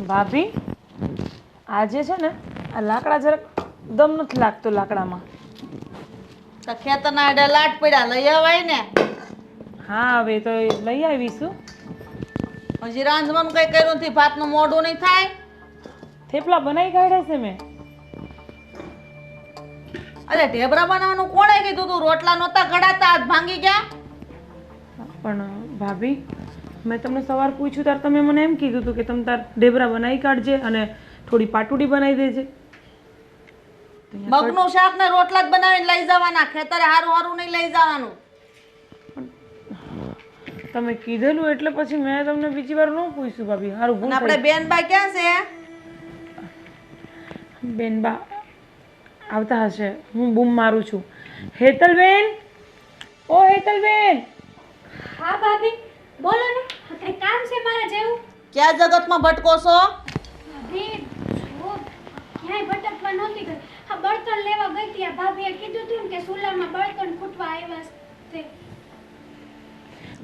ભાભી આજે છે ને આ લાકડા જરાક દમ નથી લાગતો લાકડામાં. તો ખેતરના આડે લાટ પડ્યા લઈ આવાય ને. હા હવે તો એ લઈ આવીશું. હજી રાંધવાનું કઈ કર્યું નથી, ભાતનું મોઢું નહીં થાય. થેપલા બનાવી કાઢ્યા છે મેં. અરે ઢેબરા બનાવવાનું કોણે કીધું તું? રોટલા નહોતા ઘડાતા, હાથ ભાંગી ગયા. પણ ભાભી મેં તમને સવાર પૂછ્યું ત્યારે તમે મને એમ કીધું હતું કે તમે તાર ઢેબરા બનાવી કાઢજે અને થોડી પાટુડી બનાવી દેજે. મગનું શાક ને રોટલા જ બનાવીને લઈ જવાના, ખેતરે હારું હારું નહીં લઈ જવાનું. તમે કીધેલું એટલે પછી મેં તમને બીજી વાર ન પૂછ્યું ભાભી. હારું ભૂલ આપણે બેનબા ક્યાં છે? બેનબા આવતા હશે, હું બૂમ મારું છું. હેતલબેન, ઓ હેતલબેન. હા ભાભી બોલો ને, કઈ કામ છે મારા જેવું? ક્યાં જગતમાં ભટકો છો? ભાભી જો ક્યાંય ભટકવા નહોતી ગઈ. હા બળતણ લેવા ગઈ હતી. આ ભાભીએ કીધું હતું ને કે સુલામાં બળતણ ખૂટવા આવ્યા છે.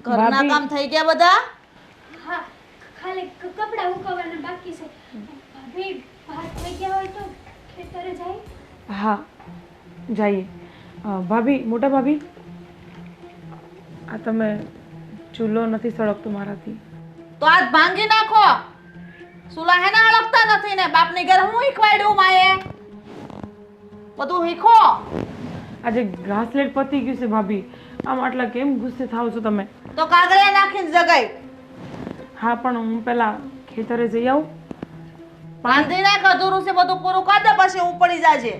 ઘરના કામ થઈ ગયા બધા? હા ખાલી કપડાં ઉકવવાના બાકી છે. ભાભી ભાત થઈ ગયા હોય તો ખેતરે જાય? હા જઈએ. ભાભી, મોટા ભાભી, આ તમે ચૂલો નથી સળગતો મારાથી. તો આજ ભાંગી નાખો. સુલા હેને અળગતા નથી ને બાપની ઘર હું શીખવાડ્યું માએ? બધું શીખો. આજે ઘાસલેટ પતી ગયું છે ભાભી. આમ આટલા કેમ ગુસ્સે થાવ છો તમે? તો કાગળિયા નાખીને જગાઈ. હા પણ હું પહેલા ખેતરે જઈ આવું. બાંધી નાખ, અધૂરું છે બધું પૂરું કર દે પછી હું પડી જાજે.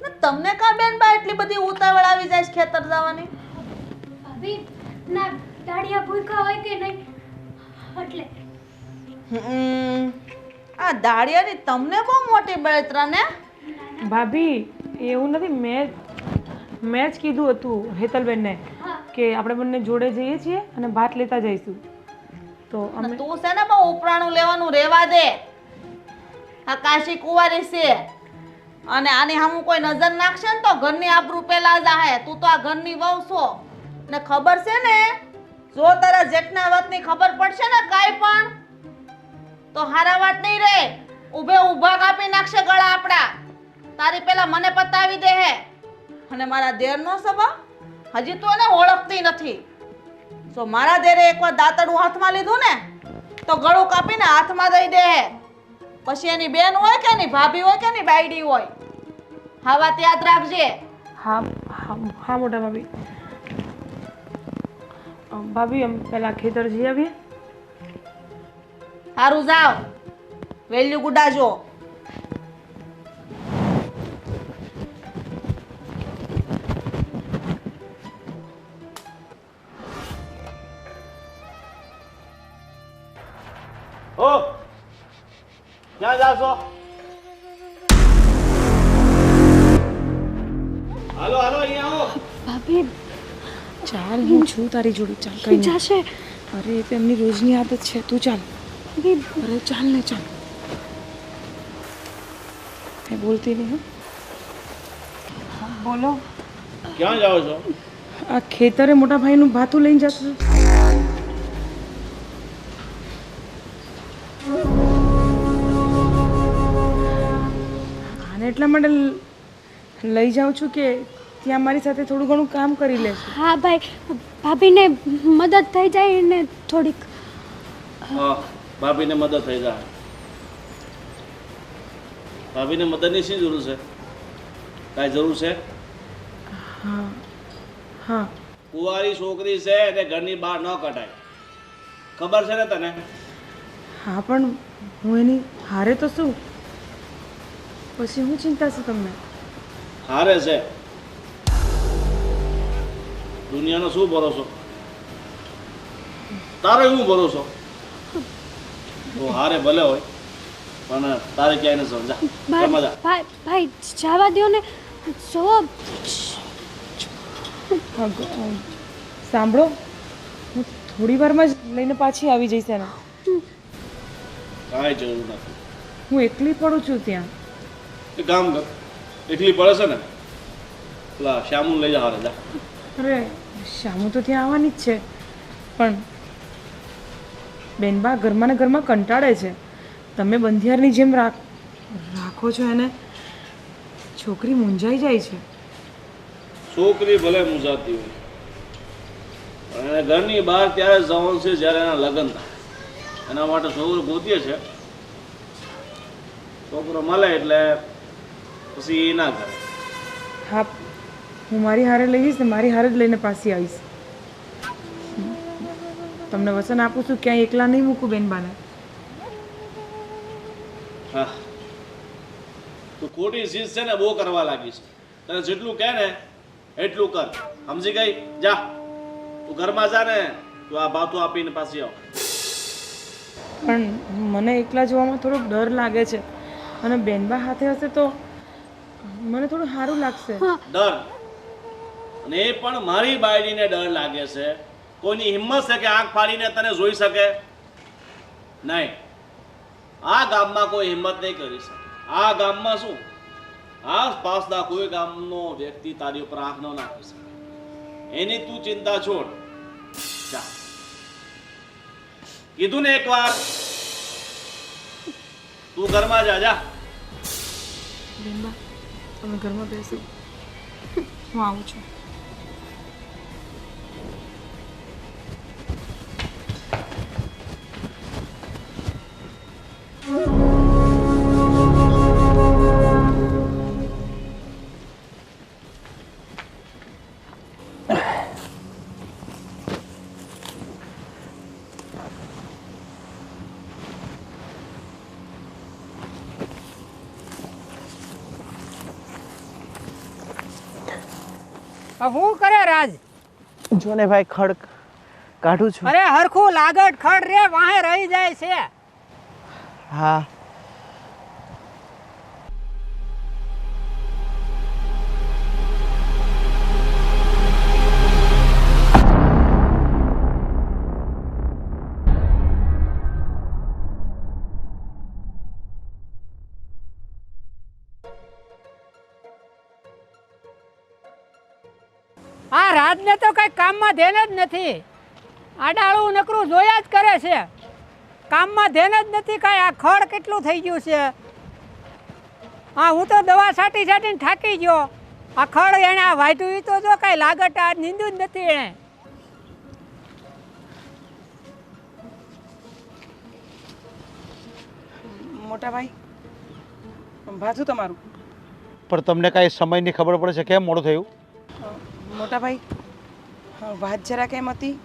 ને તમને કા બેન બા એટલી બધી ઉતાવળ આવી જાય છે ખેતર જવાની? ભાભી ના દાડિયા ભૂખ્યા હોય કે નહીં એટલે. આ દાડિયાની તમને બહુ મોટી બળતરા ને. ભાભી એવું નથી, મેં જ કીધું હતું હેતલબેનને કે આપણે બંને જોડે જઈએ છીએ અને ભાત લેતા જઈશું. તો અમે તું છે ને બહુ ઉપરાણું લેવાનું રેવા દે. આ કાશી કુંવારી છે અને આની સામું કોઈ નજર નાખશે ને તો ઘરની આબરૂ પેલા જાહે. તું તો આ ઘરની વહુ છો ને ખબર છે ને, જો તારા જેઠના વાતની ખબર પડશે ને કાઈ પણ તો હારા વાત નહીં રે. ઊભે ઊભા કાપી નાખશે ગળા આપડા. તારી પેલા મને પતાવી દે હે. અને મારા દેરનો સભા હજી તો એને ઓળખતી નથી. જો મારા દેરે એકવાર દાંતડું હાથમાં લીધું ને તો ગળું કાપીને હાથમાં દઈ દે હે. પછી એની બેન હોય કે એની ભાભી હોય કે એની બાયડી હોય, હા વાત યાદ રાખજે. હા હા હા મોટા ભાભી. ભાભી અમે પહેલા ખેતર જઈ આવીએ. સારું જાવ, વેલ્યુ ગુડાજો. ઓ ક્યાં જાવ છો? હાલો હાલો અહીંયા આવો. ભાભી ચાલ, હું છું તારી જોડે. ચાલ કઈ નહીં. જશે અરે એ તો એમની રોજની આદત છે. તું ચાલ. ભાભી. અરે ચાલ ને ચાલ. એ બોલતી નહીં. હા બોલો. ક્યાં જાવ છો? આ ખેતરે મોટા ભાઈનું ભાતું લઈને જતું. આને એટલા માટે લઈ જાઉં છું કે ત્યાં મારી સાથે થોડું ઘણું કામ કરી લેશે. હા ભાઈ, ભાભીને મદદ થઈ જાય ને થોડીક. હા, ભાભીને મદદ થઈ જાય. ભાભીને મદદની શી જરૂર છે? કાંઈ જરૂર છે? હા હા. કુંવારી છોકરી છે એટલે ઘરની બહાર ન કઢાય, ખબર છે ને તને? હા પણ હું એની હારે તો શું? પછી શું ચિંતા છે તમને? હારે છે. દુનિયાનો શું ભરોસો? તારો શું ભરોસો? તો હારે ભલે હોય પણ તારે ક્યાંય ન સમજા. ભાઈ જવા દો ને. જો સાંભળો, હું થોડી વારમાં જ લઈને પાછી આવી જઈશ એને. કાંઈ જરૂર નથી. હું એકલી પડું છું ત્યાં. એ કામ કર, એકલી પડે છે ને પેલા શ્યામું લઈ જા હારે જા. અરે શ્યામુ તો ત્યાં આવવાની જ છે પણ બેનબા ઘરમાં ને ઘરમાં કંટાળે છે. તમે બંધિયારની જેમ રાખો છો એને, છોકરી મૂંઝાઈ જાય છે. છોકરી ભલે મૂંઝાતી હોય પણ એને ઘરની બહાર ત્યારે જ જવાનું છે જ્યારે એના લગ્ન થાય. એના માટે છોકરો ગોતીએ છે. છોકરો મળે એટલે પછી એ ના કરે. હા, હું મારી હારે લઈ જઈશ ને મારી હારે જ લઈને પાછી આવીશ. તમને વચન આપું છું, ક્યાંય એકલા નહીં મૂકું બેનબાને. હા, તું ખોટી ચીજ છે ને બહુ કરવા લાગી છે. તને જેટલું કહે ને એટલું કર. સમજી ગઈ? જા તું ઘરમાં જા ને, તું આ ભાતું આપીને પાછી આવ. પણ મને એકલા જોવામાં થોડોક ડર લાગે છે, અને બેનબા હાથે હશે તો મને થોડું સારું લાગશે. ડર? અને એ પણ મારી બાયડીને ડર લાગે છે? કોઈની હિંમત છે કે આંખ ફાડીને તને જોઈ શકે? નહીં, આ ગામમાં કોઈ હિંમત નહીં કરી શકે. આ ગામમાં શું, આસપાસના કોઈ ગામનો વ્યક્તિ તારી ઉપર આંખ ન નાખી શકે. એની તું ચિંતા છોડ. જા, કીધું ને એકવાર, તું ઘરમાં જા. જા બેનબા, તમે ઘરમાં બેસો, હું આવું છું. શું કરે રાજ? જો ને ભાઈ, ખડ કાઢું છું. અરે હરખું લાગટ ખડ રે વાહે રહી જાય છે. હા, આ રાજને તો કઈ કામમાં ધ્યાન જ નથી. આડાળું નકરું જોયા જ કરે છે, કામમાં ધ્યાન જ નથી કાંઈ. આ ખડ કેટલું થઈ ગયું છે. હા, હું તો દવા છાંટી છાંટીને થાકી ગયો. આ ખડ એણે આ વાઢ્યું તો જો કાંઈ લાગટ આ નીંદું જ નથી એણે. મોટા ભાઈ, ભાથું તમારું. પણ તમને કાંઈ સમયની ખબર પડે છે કેમ મોડું થયું? મોટા ભાઈ, વાત જરાક એમ હતી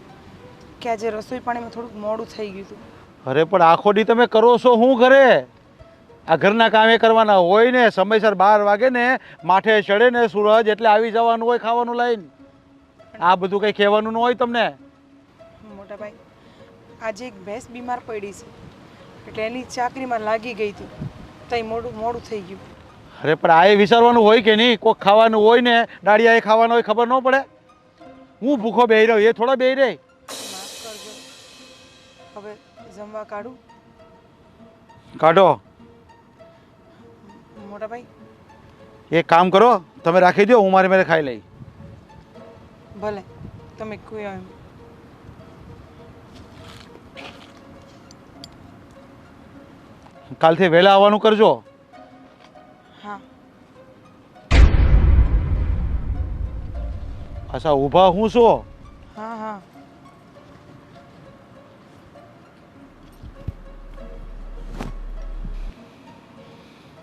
કે આજે રસોઈ પાણીમાં થોડુંક મોડું થઈ ગયું હતું. અરે પણ આખો દી તમે કરો છો શું ઘરે? આ ઘરના કામે કરવાના હોય ને, સમયસર 12 વાગે ને માથે ચડે ને સૂરજ એટલે આવી જવાનું હોય ખાવાનું લઈને. આ બધું કંઈ કહેવાનું ન હોય તમને. મોટા ભાઈ, આજે એક ભેંસ બીમાર પડી છે, એટલે એની ચાકરીમાં લાગી ગઈ હતી, તઈ મોડું થઈ ગયું. અરે પણ આ વિચારવાનું હોય કે નહીં? કોઈક ખાવાનું હોય ને, ડાળિયા એ ખાવાનું હોય, ખબર ન પડે? હું ભૂખો બેહી રહ્યો, એ થોડો બેહી રહે. માફ કરજો, હવે જમવા કાઢું. કાઢો. મોટા ભાઈ, એક કામ કરો, તમે રાખી દો, હું મારી મેરે ખાઈ લઈ. ભલે તમે કોઈ એમ. કાલથી વહેલા આવવાનું કરજો. હા. અચ્છા, ઊભા હું છો? હા હા.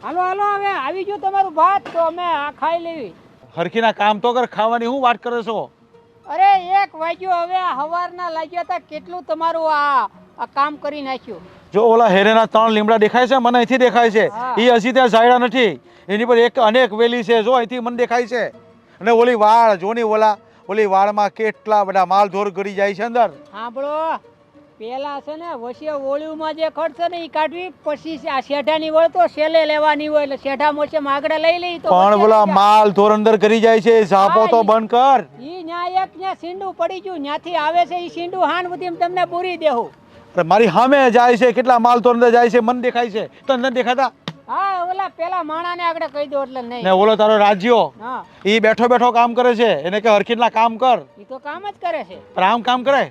હાલો હાલો, હવે આવી ગયું તમારું ભાત, તો અમે આ ખાઈ લેવી. હરખીના કામ તો કર, ખાવાની હું વાત કરે છો? અરે 1 વાગ્યો, હવે હવારના લાગ્યા હતા. કેટલું તમારું આ કામ કરી નાખ્યું. જો ઓલા હેરેના 3 લીમડા દેખાય છે, મને અહીંથી દેખાય છે. એ હજી ત્યાં સાયડા નથી, એની પર એક અનેક વેલી છે, જો અહીંથી મને દેખાય છે. અને ઓલી વાળ જોની, ઓલી વાળમાં કેટલા બધા માલ ઢોર ગળી જાય છે અંદર. સાંભળો, પેલા છે ને વચ્ચે ઓળીમાં જે ખર્ચ ને એ કાઢવી, પછી આ શેઢાની વળ તો સેલે લેવાની હોય, એટલે શેઢા મોસે આગળ લઈ લઈ તો પણ ઓલા માલ ઢોર અંદર ગળી જાય છે, ઝાપો તો બંધ કર. ઈ ન્યા એક ન્યા સીંડું પડી ગયું, ન્યાથી આવે છે ઈ સીંડું હાન બધી તમને પૂરી દેવું. મારી સામે જાય છે, કેટલા માલ ઢોર અંદર જાય છે, મને દેખાય છે, તો અંદર દેખાતા. હા, ઓલા પેલા માણાને આગળ કહી દો એટલે નહીં. ને ઓલો તારો રાજ્યો, હા, ઈ બેઠો બેઠો કામ કરે છે, એને કે હરખીના કામ કર. ઈ તો કામ જ કરે છે. પણ આમ કામ કરે?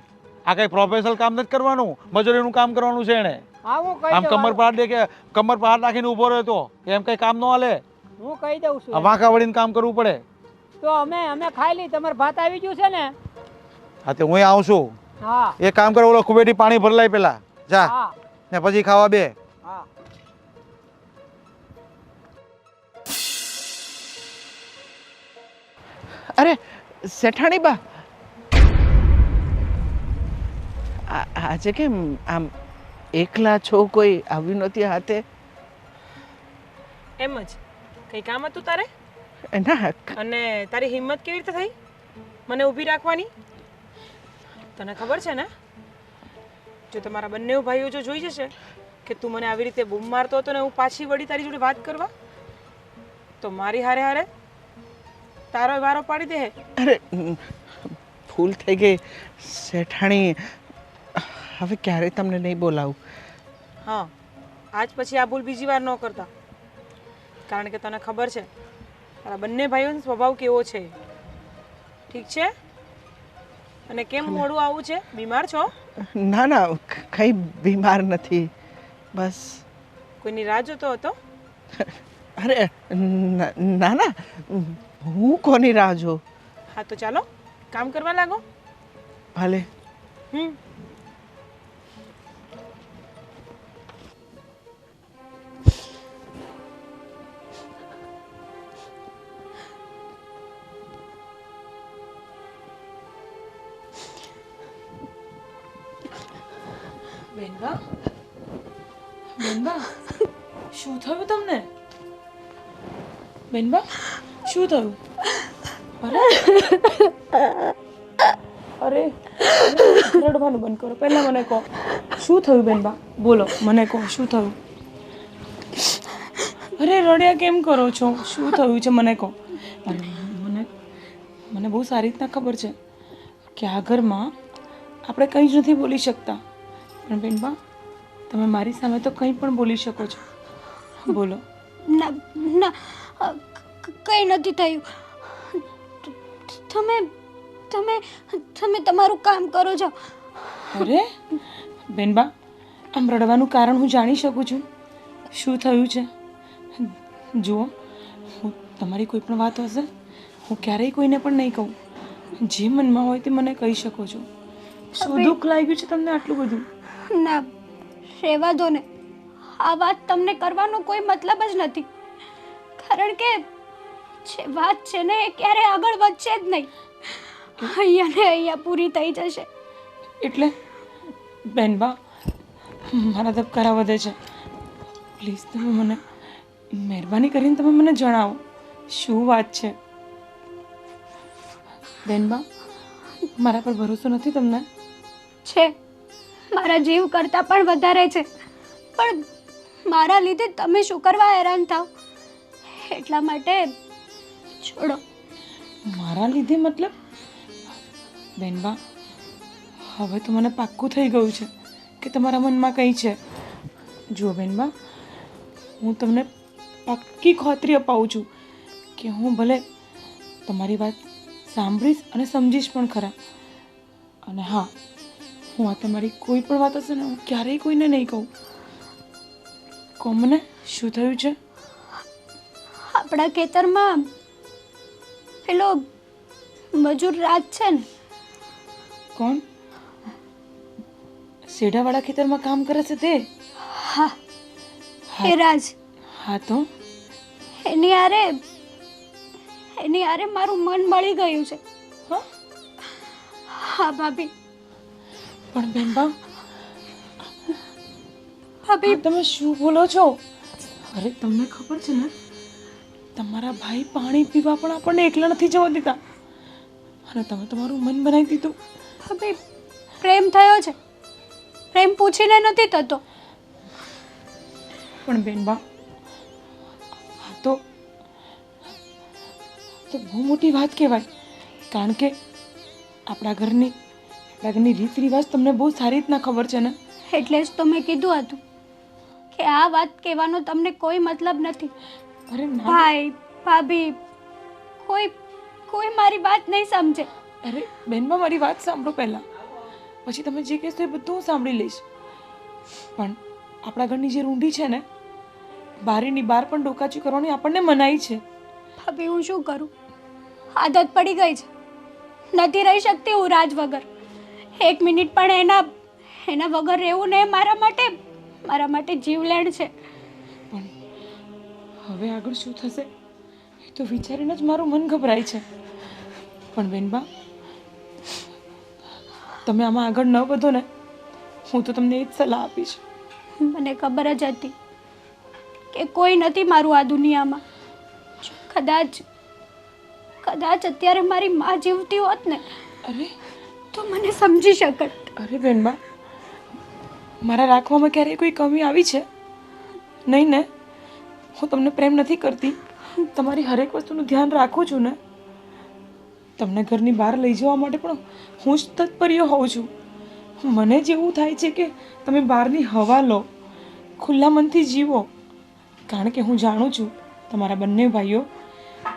આ કઈ પ્રોફેશનલ કામ નથી કરવાનું, મજૂરીનું કામ કરવાનું છે એને. હા હું કહી આમ દઉં કમર હાલો. પર હાથ દે કે કમર પર હાથ નાખીને ઊભો રહ્યો તો એમ કઈ કામ ન હાલે. હું કહી દઉં છું આ વાંકા વળીને કામ કરવું પડે. તો અમે ખાઈ લી તમારે ભાત આવી ગયું છે ને હા તે હું આવું છું. હા એક કામ કરો, ઓલો કુબેટી પાણી ભરલાય પેલા જા હા ને પછી ખાવા બે. હા અરે શેઠાણી બા, આજે કેમ આમ એકલા છો? કોઈ આવ્યું નથી હાથે? એમ જ કઈ કામ હતું તારે? ના અને તારી હિંમત કેવી રીતે થઈ મને ઊભી રાખવાની? તને ખબર છે ને, જો તમારા બંને ભાઈઓ જો જોઈ જશે કે તું મને આવી રીતે બૂમ મારતો હતો ને હું પાછી વળી તારી જોડે વાત કરવા, તો મારી હારે હારે તારો વારો પાડી દે. અરે ભૂલ થઈ ગઈ શેઠાણી, હવે ક્યારે તમને નહીં બોલાવું. હા, આજ પછી આ ભૂલ બીજી વાર ન કરતા, કારણ કે તને ખબર છે તારા બંને ભાઈઓનો સ્વભાવ કેવો છે. ઠીક છે? અને કેમ મોડું આવું છે? બીમાર છો? ના ના, કંઈ બીમાર નથી, બસ. કોઈની રાહ જોતો હતો? અરે ના ના, હું કોની રાહ જોઉં? હા તો ચાલો કામ કરવા લાગો. ભલે. હમ. બેનબા, બેનબા, શું થયું તમને? બેનબા, શું થયું? અરે અરે રડવાનું બંધ કરો, પહેલા મને કહો શું થયું? બેનબા બોલો, મને કહો શું થયું? અરે રડ્યા કેમ કરો છો? શું થયું છે મને કહો. અરે મને બહુ સારી રીતના ખબર છે કે આ ઘરમાં આપણે કંઈ જ નથી બોલી શકતા, પણ બેનબા તમે મારી સામે તો કંઈ પણ બોલી શકો છો. બોલો. ના ના, કંઈ નથી થયું. તમે તમે તમે તમારું કામ કરો છો. અરે બેનબા, આમ રડવાનું કારણ હું જાણી શકું છું? શું થયું છે? જુઓ, હું તમારી કોઈ પણ વાત હશે હું ક્યારેય કોઈને પણ નહીં કહું. જે મનમાં હોય તે મને કહી શકો છો. શું દુઃખ લાગ્યું છે તમને આટલું બધું? ના, રહેવા દો ને. આ વાત તમને કરવાનો કોઈ મતલબ જ નથી, કારણ કે જે વાત છે ને એ ક્યારે આગળ વધશે જ નહીં. અહીંયા ને અહીંયા પૂરી થઈ જશે. એટલે બેનબા, મારા ધબકારા વધે છે. પ્લીઝ તમે મને મહેરબાની કરીને તમે મને જણાવો શું વાત છે. બેનબા, મારા પર ભરોસો નથી તમને? છે, મારા જીવ કરતાં પણ વધારે છે, પણ મારા લીધે તમે શું કરવા હેરાન થાવ એટલા માટે છોડો. મારા લીધે મતલબ? બેનબા, હવે તો મને પાક્કું થઈ ગયું છે કે તમારા મનમાં કંઈ છે. જુઓ બેનબા, હું તમને પાક્કી ખાતરી અપાવું છું કે હું ભલે તમારી વાત સાંભળીશ અને સમજીશ પણ ખરા. અને હા, હું આ તમારી કોઈ પણ વાત હશે ને હું ક્યારેય કોઈને નહીં કહું. કહો મને શું થયું છે? આપણા ખેતરમાં પેલો મજૂર રાજ છે ને, કોણ? શેઢાવાળા ખેતરમાં કામ કરે છે તે? હા એ રાજ. હા તો એની હારે મારું મન મળી ગયું છે. હા હા ભાભી. પણ બેનબા, ભાભી તમે શું બોલો છો? અરે તમને ખબર છે ને, તમારા ભાઈ પાણી પીવા પણ આપણને એકલા નથી જવા દેતા, અને તમે તમારું મન બનાવી દીધું. ભાભી, પ્રેમ થયો છે, પ્રેમ પૂછીને નથી થતો. પણ બેનબા, આ તો બહુ મોટી વાત કહેવાય, કારણ કે આપણા ઘરની રીત રિવાજ તમને બહુ સારી રીતના ખબર છે ને. એટલે જ તો મેં કીધું હતું કે આ વાત કહેવાનો તમને કોઈ મતલબ નથી. અરે ના ભાઈ ભાભી કોઈ મારી વાત નહીં સમજે. અરે બેનબા, મારી વાત સાંભળો પહેલાં, પછી તમે જે કહેશો એ બધું હું સાંભળી લઈશ. પણ આપણા ઘરની જે રૂંઢી છે ને, બારીની બહાર પણ ડોકાચી કરવાની આપણને મનાઈ છે. ભાભી હું શું કરું? આદત પડી ગઈ છે. નથી રહી શકતી હું રાજ વગર. એક મિનિટ પણ એના વગર રહેવું ને મારા માટે જીવલેણ છે. પણ હવે આગળ શું થશે એ તો વિચારીને જ મારું મન ગભરાય છે. પણ બેનબા, તમે આમાં આગળ ન વધો ને, હું તો તમને એ જ સલાહ આપીશ. મને ખબર જ હતી કે કોઈ નથી મારું આ દુનિયામાં. જો કદાચ અત્યારે મારી માં જીવતી હોત ને અરે તો મને સમજી શકત. અરે બેનબા, મારા રાખવામાં ક્યારેય કોઈ કમી આવી છે? નહીં ને? હું તમને પ્રેમ નથી કરતી, તમારી હરેક વસ્તુનું ધ્યાન રાખું છું ને. તમને ઘરની બહાર લઈ જવા માટે પણ હું જ તત્પર્ય હોઉં છું. મને જ એવું થાય છે કે તમે બહારની હવા લો, ખુલ્લા મનથી જીવો. કારણ કે હું જાણું છું તમારા બંને ભાઈઓ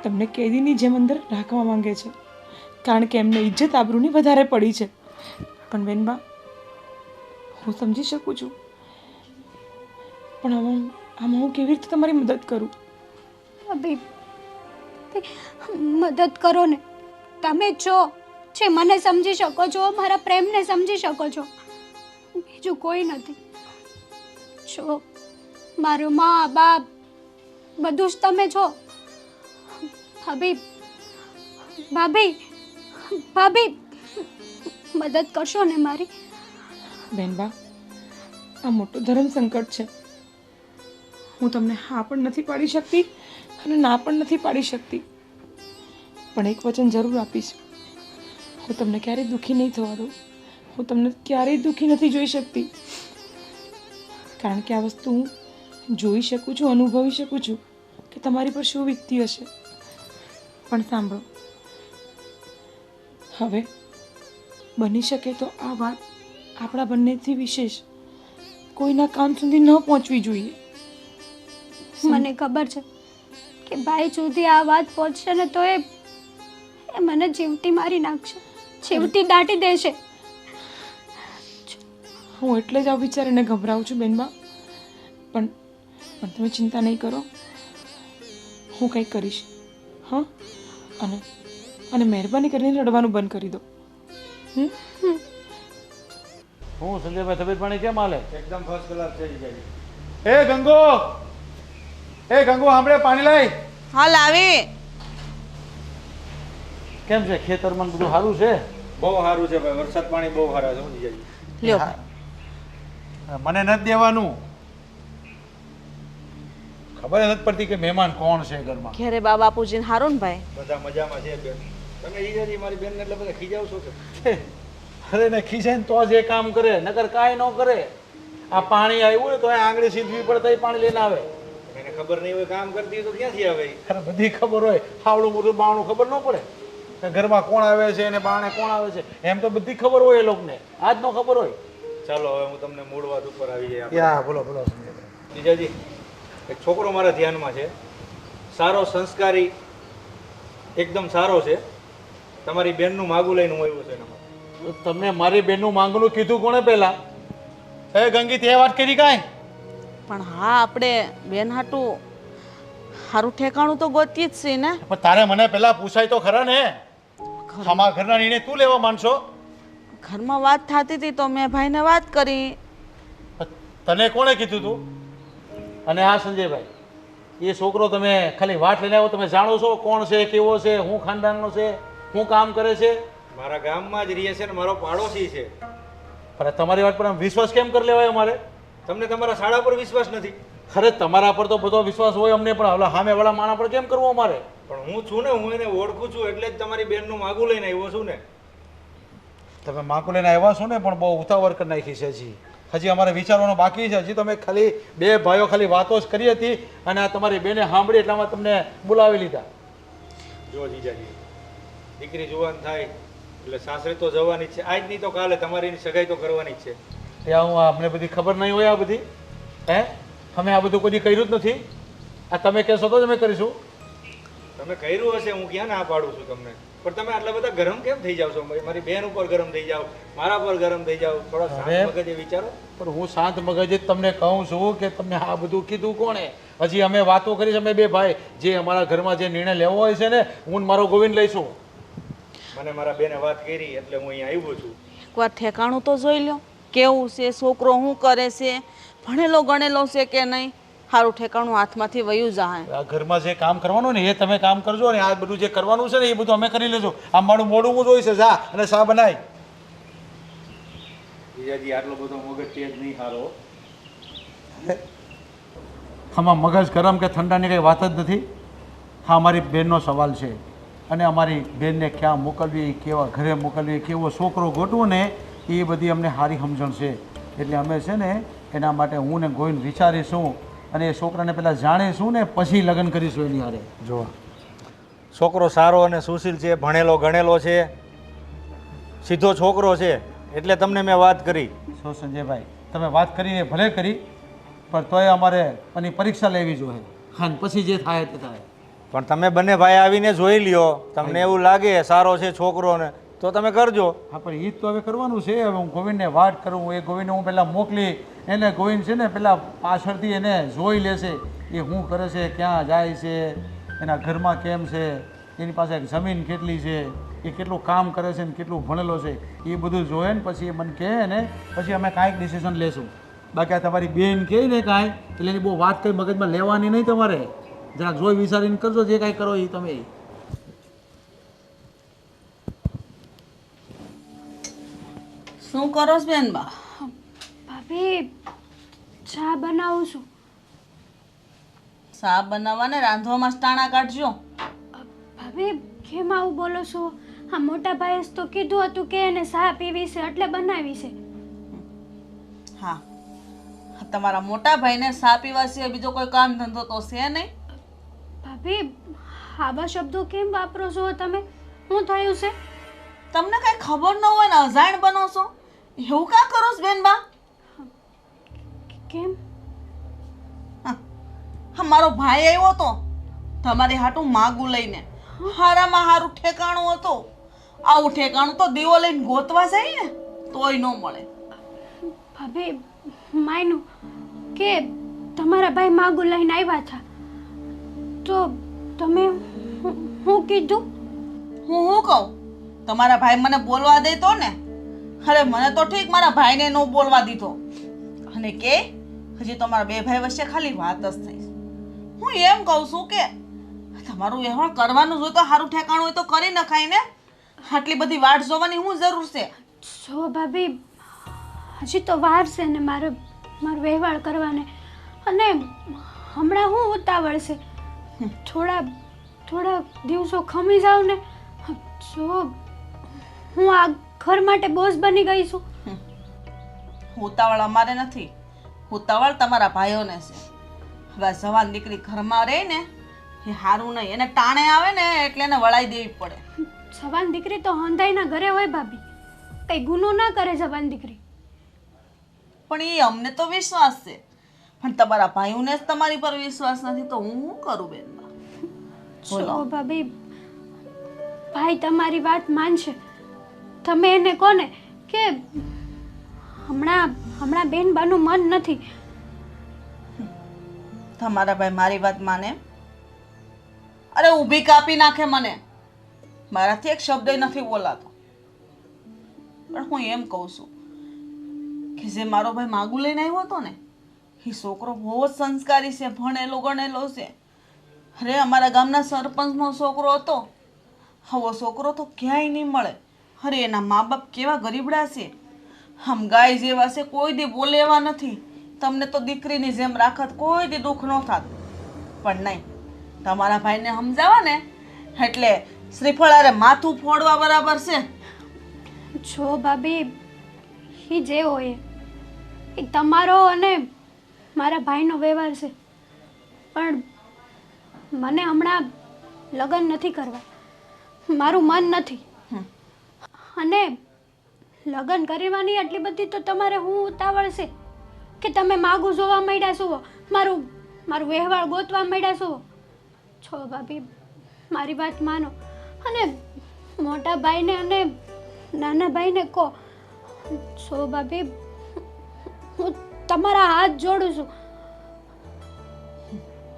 તમને કેદીની જેમ અંદર રાખવા માંગે છે, કારણ કે એમને ઇજ્જત આબરૂની વધારે પડી છે. પણ બેનબા, હું સમજી શકું છું, પણ આમાં હું કેવી રીતે તમારી મદદ કરું? ભાભી, મદદ કરો ને. તમે છો જે મને સમજી શકો છો, મારા પ્રેમને સમજી શકો છો. બીજું કોઈ નથી. છો મારું મા બાપ બધું જ તમે છો. ભાભી મદદ કરશો ને મારી? બેનબા, આ મોટું ધર્મ સંકટ છે. હું તમને હા પણ નથી પાડી શકતી અને ના પણ નથી પાડી શકતી. પણ એક વચન જરૂર આપીશ, હું તમને ક્યારેય દુઃખી નહીં થવા દઉં. હું તમને ક્યારેય દુઃખી નથી જોઈ શકતી, કારણ કે આ વસ્તુ હું જોઈ શકું છું, અનુભવી શકું છું કે તમારી પર શું વીતતી હશે. પણ સાંભળો, હવે બની શકે તો આ વાત આપણા બંનેથી વિશેષ કોઈના કાન સુધી ન પહોંચવી જોઈએ. મને ખબર છે કે ભાઈ સુધી આ વાત પહોંચશે ને તો એ મને જીવતી મારી નાખશે, જીવતી દાટી દેશે. હું એટલે જ આ વિચારીને ગભરાઉં છું બેનબા. પણ તમે ચિંતા નહીં કરો, હું કંઈક કરીશ. હા, અને મહેરબાની કરીને રડવાનું બંધ કરી દો. હું સંજયભાઈ, તબિયત પાણી કેમ હાલે? એકદમ ફર્સ્ટ ક્લાસ છે જીજાજી. એ ગંગો, સાંભળે, પાણી લાય. હાલ આવી. કેમ છે ખેતરમાં બધું સારું છે? બહુ સારું છે ભાઈ, વરસાદ પાણી બહુ સારા છે જીજાજી. લ્યો. મને નથી દેવાનું. ખબર નથી પડતી કે મહેમાન કોણ છે ઘરમાં. ઘેરે બા બાપુજીને હારું ને ભાઈ? બધા મજામાં છે બેન. તમે જીજાજી મારી બેનને એટલે બધા ખીજાવ છો કે? અરે ને ખીસે ને તો જ એ કામ કરે, નકર કાંઈ ન કરે. આ પાણી આવ્યું ને તો આંગળી સીધવી પડે તો પાણી લઈને આવે. એને ખબર નહીં હોય કામ કરતી હોય તો ક્યાંથી આવે? અરે બધી ખબર હોય, હાવડું મોટું બાવણું ખબર ન પડે કે ઘરમાં કોણ આવે છે અને બાણે કોણ આવે છે, એમ તો બધી ખબર હોય એ લોકોને, આજ નો ખબર હોય. ચાલો હવે હું તમને મૂળ વાત ઉપર આવી જાય. યા બોલો જીજાજી, એક છોકરો મારા ધ્યાનમાં છે, સારો, સંસ્કારી, એકદમ સારો છે. તમારી બેનનું માગું લઈને હું આવ્યો છે એના માટે. તમને મારી બેનનું માંગણું કીધું કોણે પહેલા? એ ગંગી, તે વાત કરી કાંઈ? પણ હા, આપણે બેન હાટું સારું ઠેકાણું તો ગોતીએ જ છે ને. પણ તારે મને પહેલા પૂછાય તો ખરા ને. અમારા ઘરના નિર્ણય તું લેવા માંડશો? ઘરમાં વાત થતી હતી તો મેં ભાઈને વાત કરી. તને કોણે કીધું તું? અને હા સંજયભાઈ, એ છોકરો તમે ખાલી વાત લઈને આવ્યો, તમે જાણો છો કોણ છે, કેવો છે, હું ખાનદાનનો છે, હું કામ કરે છે? મારા ગામમાં જ રહે છે ને મારો પાડોશી છે. પણ તમારી વાત પર આમ વિશ્વાસ કેમ કરી લેવાય અમારે? તમને તમારા શાળા પર વિશ્વાસ નથી? ખરે તમારા પર તો બધો વિશ્વાસ હોય અમને, પણ હવે સામેવાળા માણા પર કેમ કરવું અમારે? પણ હું છું ને, હું એને ઓળખું છું એટલે જ તમારી બેનનું માગું લઈને આવ્યો છું ને. તમે માકુ લઈને આવ્યા છો ને, પણ બહુ ઉતાવળ કરી નાખી છે. હજી અમારે વિચારવાનું બાકી છે. હજી તમે ખાલી બે ભાઈઓ ખાલી વાતો જ કરી હતી અને આ તમારી બેને સાંભળી એટલામાં તમને બોલાવી લીધા. જો જીજાજી, દીકરી જુવાન થાય એટલે સાસરે તો જવાની જ છે. આજ નહીં તો કાલે તમારી સગાઈ તો કરવાની જ છે. ત્યાં હું અમને બધી ખબર નહીં હોય? આ બધી અમે આ બધું કોઈ કર્યું જ નથી. આ તમે કહેશો તો જ અમે કરીશું. તમે કર્યું હશે, હું ક્યાં ના પાડું છું તમને. પણ તમે આટલા બધા ગરમ કેમ થઈ જાવ છો? મારી બેન ઉપર ગરમ થઈ જાવ, મારા પર ગરમ થઈ જાવ. થોડા શાંત મગજે વિચારો. પણ હું શાંત મગજે જ તમને કહું છું કે તમને આ બધું કીધું કોણે? હજી અમે વાતો કરી છે, અમે બે ભાઈ જે અમારા ઘરમાં જે નિર્ણય લેવો હોય છે ને, હું ને મારો ગોવિંદ લઈશું. મને મારા બેને વાત કરી એટલે હું અહીંયા આવ્યો છું. એકવાર ઠેકાણું તો જોઈ લો, કેવું છે છોકરો, શું કરે છે, ભણેલો ગણેલો છે કે નહીં. સારું ઠેકાણું હાથમાંથી વયું જાય. આ ઘરમાં જે કામ કરવાનું ને એ તમે કામ કરજો, અને આ બધું જે કરવાનું છે ને એ બધું અમે કરી લેજો. આ મારું મોડું હું જોઈશે, જા અને શા બનાય. જીજાજી આટલો બધો મગજ તેજ નહીં સારો. આમાં મગજ ગરમ કે ઠંડાની કંઈ વાત જ નથી. હા, અમારી બેનનો સવાલ છે, અને અમારી બેનને ક્યાં મોકલવી, કેવા ઘરે મોકલવી, કેવો છોકરો ગોતવો ને એ બધી અમને સારી સમજણ છે. એટલે અમે છે ને એના માટે હું ને ગોવિંદ વિચારીશું, અને એ છોકરાને પહેલાં જાણીશું ને પછી લગ્ન કરીશું એની હારે. જો છોકરો સારો અને સુશીલ છે, ભણેલો ગણેલો છે, સીધો છોકરો છે, એટલે તમને મેં વાત કરી. શું સંજયભાઈ, તમે વાત કરીને ભલે કરી, પણ તોય અમારે એની પરીક્ષા લેવી જોઈએ. હા, પછી જે થાય તે થાય. પણ તમે બંને ભાઈ આવીને જોઈ લ્યો, તમને એવું લાગે સારો છે છોકરો ને તો તમે કરજો. હા, પણ એ જ તો હવે કરવાનું છે. હવે હું ગોવિંદને વાત કરું, એ ગોવિંદને હું પહેલાં મોકલી, એને ગોવિંદ છે ને પહેલાં પાછળથી એને જોઈ લેશે એ શું કરે છે, ક્યાં જાય છે, એના ઘરમાં કેમ છે, એની પાસે જમીન કેટલી છે, એ કેટલું કામ કરે છે ને કેટલું ભણેલો છે, એ બધું જોઈએ ને પછી એ મને કહે ને પછી અમે કાંઈક ડિસિઝન લેશું. બાકી આ તમારી બેન કહે ને કાંઈ એટલે એની બહુ વાત કંઈ મગજમાં લેવાની નહીં. તમારે જરાક જોઈ વિચારીને કરજો, જે કાંઈ કરો એ તમે. શું કરો છો બેન બા? ભાભી ચા બનાવું છું. શા બનાવવાને રાંધવામાં ટાણા કાઢજો. ભાભી કેમ આવું બોલો છો? હા, મોટા ભાઈએ તો કીધું હતું કે એને ચા પીવી છે એટલે બનાવી છે. હા, તમારા મોટા ભાઈને શા પીવા સિવાય બીજો કોઈ કામ ધંધો તો છે નહીં. ભાભી આવા શબ્દો કેમ વાપરો છો તમે? શું થયું છે? તમને કઈ ખબર ન હોય ને અજાણ બનો છો, એવું કાં કરો છો બેન બા? કેમ? હા, મારો ભાઈ આવ્યો તો તમારી હાટું માગું લઈને. હારામાં હારું ઠેકાણું હતું. આવું ઠેકાણું તો દીવો લઈને ગોતવા જાય ને તોય ન મળે. ભાભી માયનું કે તમારા ભાઈ માગું લઈને આવ્યા હતા તો તમે હું કીધું? હું કહું? તમારા ભાઈ મને બોલવા દે તો ને. અરે મને તો ઠીક, મારા ભાઈને ન બોલવા દીધો. અને કે હજી તમારા બે ભાઈ વચ્ચે ખાલી વાત જ થઈ. હું એમ કહું છું કે તમારું વ્યવહાર કરવાનું હોય તો સારું ઠેકાણું હોય તો કરી નખાય ને. આટલી બધી વાટ જોવાની શું જરૂર છે? જો ભાભી હજી તો વાર છે ને મારો વ્યવહાર કરવાને, અને હમણાં હું ઉતાવળ છે. થોડા દિવસો ખમી જાવ ને. જો હું આ ઘર માટે બોઝ બની ગઈ છું. ઉતાવળ અમારે નથી, ઉતાવળ તમારા ભાઈઓને છે. હવે જવાન દીકરી ઘરમાં રહે ને એ સારું નહીં. એને ટાણે આવે ને એટલે એને વળાઈ દેવી પડે. જવાન દીકરી તો હંધાઈના ઘરે હોય ભાભી, કઈ ગુનો ના કરે જવાન દીકરી. પણ એ અમને તો વિશ્વાસ છે, પણ તમારા ભાઈઓને જ તમારી પર વિશ્વાસ નથી તો હું શું કરું બેન? બોલો ભાભી, ભાઈ તમારી વાત માનશે. તમે એને કોને કે હમણાં બેન બાનું મન નથી. તમારા ભાઈ મારી વાત માને? અરે ઊભી કાપી નાખે મને. મારાથી એક શબ્દ નથી બોલાતો. પણ હું એમ કહું છું કે જે મારો ભાઈ માગું લઈને આવ્યો હતો ને એ છોકરો બહુ જ સંસ્કારી છે, ભણેલો ગણેલો છે. અરે અમારા ગામના સરપંચનો છોકરો હતો. આવો છોકરો તો ક્યાંય નહીં મળે. અરે એના મા બાપ કેવા ગરીબડા છે, આમ ગાય જેવા છે, કોઈ દી બોલે એવા નથી. તમને તો દીકરીની જેમ રાખત, કોઈ દી દુઃખ ન થાત. પણ નહીં, તમારા ભાઈને સમજાવવા ને એટલે શ્રીફળારે માથું ફોડવા બરાબર છે. જો ભાભી, એ જે હોય એ તમારો અને મારા ભાઈનો વ્યવહાર છે, પણ મને હમણાં લગ્ન નથી કરવા. મારું મન નથી. અને લગ્ન કરવાની આટલી બધી તો તમારે હું ઉતાવળ છે કે તમે માગું જોવા માંડ્યા છો, મારું વ્યવહાર ગોતવા માંડ્યા છો. છો ભાભી, મારી વાત માનો. અને મોટા ભાઈને અને નાના ભાઈને કહો. સો ભાભી, હું તમારા હાથ જોડું છું.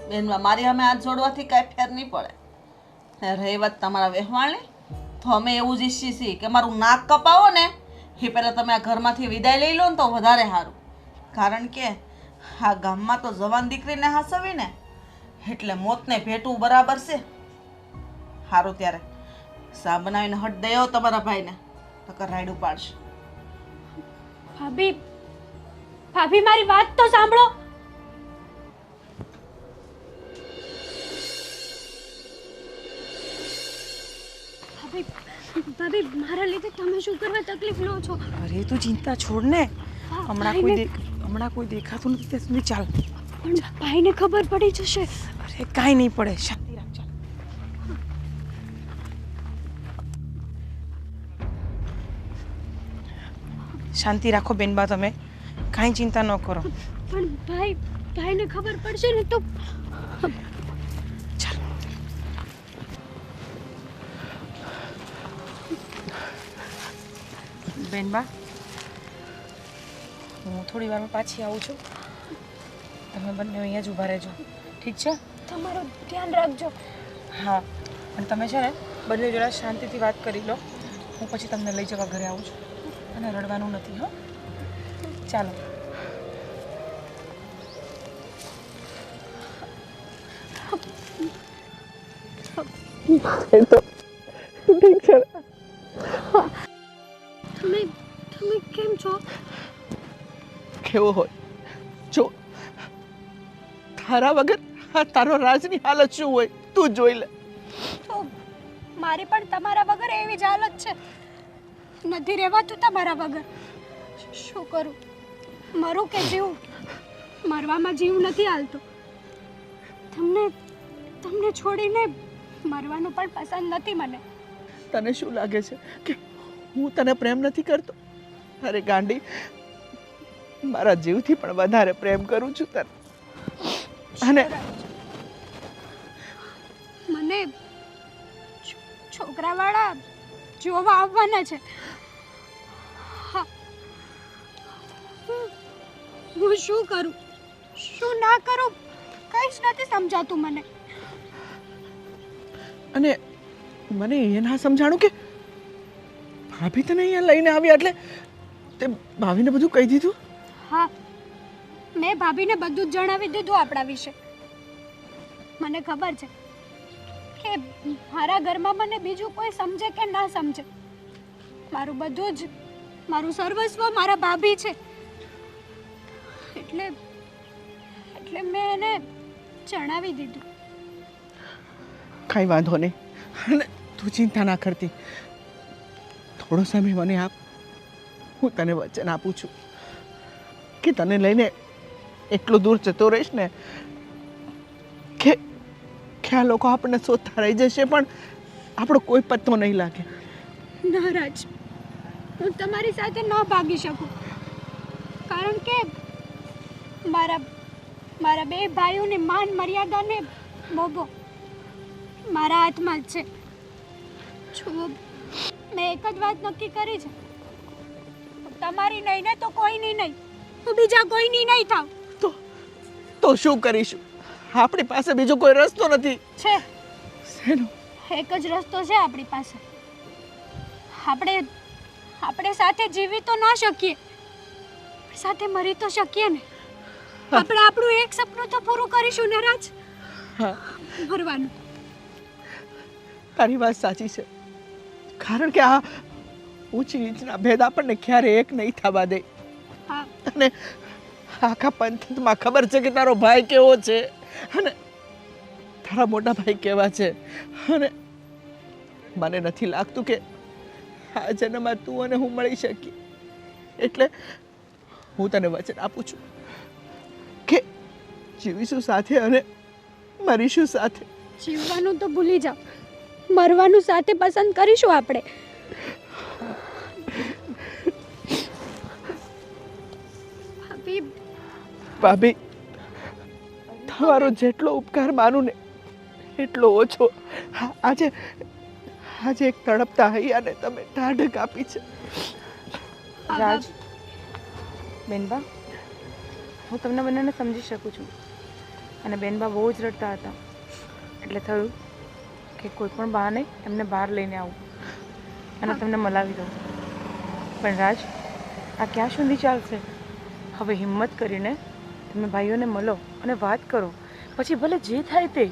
બેનવા મારી અમે હાથ જોડવાથી કાંઈ ફેર નહીં પડે. રહી વાત તમારા વ્યવહારની, તો અમે એવું જ ઈચ્છીએ છીએ કે મારું નાક કપાવો ને એ પહેલાં તમે આ ઘરમાંથી વિદાય લઈ લો ને તો વધારે સારું. કારણ કે આ ગામમાં તો જવાન દીકરીને હાસવી ને એટલે મોતને ભેટવું બરાબર છે. સારું ત્યારે સા બનાવીને હટ દયો તમારા ભાઈને, નકર રાયડું પાડશે. ભાભી, ભાભી મારી વાત તો સાંભળો. ભાભી, ભાભી મારા લીધે તમે શું કરવા તકલીફ લો છો? અરે તું ચિંતા છોડ ને. હમણાં કોઈ દેખાતું નથી ત્યાં સુધી ચાલ. પણ ભાઈને ખબર પડી જશે. અરે કાંઈ નહીં પડે, શાંતિ રાખ. ચાલ. શાંતિ રાખો બેનબા, તમે કાંઈ ચિંતા ન કરો. પણ ભાઈને ખબર પડશે ને તો. ચાલ. બેનબા, હું થોડી વારમાં પાછી આવું છું. તમે બંને અહીંયા જ ઊભા રહેજો, ઠીક છે? તમારું ધ્યાન રાખજો. હા, અને તમે છે ને બંને જણા શાંતિથી વાત કરી લો. હું પછી તમને લઈ જવા ઘરે આવું છું. અને રડવાનું નથી. હો, ચાલો. ઠીક છે. તમે કેમ છો? કેવો હોય જો, તારા વગર આ તારો રાજની હાલત શું હોય તું જોઈ લે. તો મારી પણ તમારા વગર એવી જ હાલત છે. નથી રહેવાતું તમારા વગર. શું કરું? મરું કે જીવું? મરવામાં જીવ નથી હાલતો. તમને છોડીને મરવાનું પણ પસંદ નથી મને. તને શું લાગે છે કે હું તને પ્રેમ નથી કરતો? અરે ગાંડી, મારા જીવથી પણ વધારે પ્રેમ કરું છું તને. અને મને છોકરાવાળા જોવા આવવાના છે. હા. હું શું કરું, શું ના કરું, કંઈ જ નથી સમજાતું મને. અને મને એ ના સમજાણું કે ભાભી તને અહીંયા લઈને આવ્યા એટલે તે ભાભીને બધું કહી દીધું? હા, મેં ભાભીને બધું જ જણાવી દીધું આપણા વિશે. મને ખબર છે કે મારા ઘરમાં મને બીજું કોઈ સમજે કે ના સમજે, મારું બધું જ, મારું સર્વસ્વ મારા ભાભી છે. એટલે મેં એને જણાવી દીધું. કાંઈ વાંધો નહીં, અને તું ચિંતા ના કરતી. થોડો સમય મને આપ, હું તને વચન આપું છું કે તને લઈને એટલું દૂર જતો રહીશ ને કે આ લોકો આપણને શોધતા રહી જશે પણ આપણો કોઈ પત્તો નહીં લાગે. નારાજ, હું તમારી સાથે ન ભાગી શકું, કારણ કે મારા બે ભાઈઓની માન મર્યાદાને બોબો મારા હાથમાં જ છે. જુઓ, મેં એક જ વાત નક્કી કરી છે, તમારી નહીં ને તો કોઈની નહીં, હું બીજા કોઈની નહીં થાવ. તો શું કરીશું? આપણી પાસે બીજો કોઈ રસ્તો નથી. છે, શેનો? એક જ રસ્તો છે આપણી પાસે. આપણે સાથે જીવી તો ના શકીએ, સાથે મરી તો શકીએ ને. આપણે આપણું એક સપનું તો પૂરું કરીશું ને રાજ. હા, મરવાનું. તારી વાત સાચી છે, કારણ કે આ ઊંચી નીચના ભેદ આપણને ક્યારે એક નહીં થવા દે. હા, અને આખા પંથમાં ખબર છે કે તારો ભાઈ કેવો છે અને તારા મોટા ભાઈ કેવા છે. અને મને નથી લાગતું કે આ જન્મમાં તું અને હું મળી શકીએ. એટલે હું તને વચન આપું છું કે જીવીશું સાથે અને મરીશું સાથે. જીવવાનું તો ભૂલી જાઓ, મરવાનું સાથે પસંદ કરીશું આપણે. ભાભી, તમારો જેટલો ઉપકાર માનું ને એટલો ઓછો. આજે એક તડપતા હૈયાને તમે ઢાઢક આપી છે. રાજ, બેનબા, હું તમને બંનેને સમજી શકું છું. અને બેનબા બહુ જ રડતા હતા, એટલે થયું કે કોઈ પણ બહાને એમને બહાર લઈને આવું અને તમને મલાવી દઉં. પણ રાજ, આ ક્યાં સુધી ચાલશે? હવે હિંમત કરીને તમે ભાઈઓને મળો અને વાત કરો. પછી ભલે જે થાય તે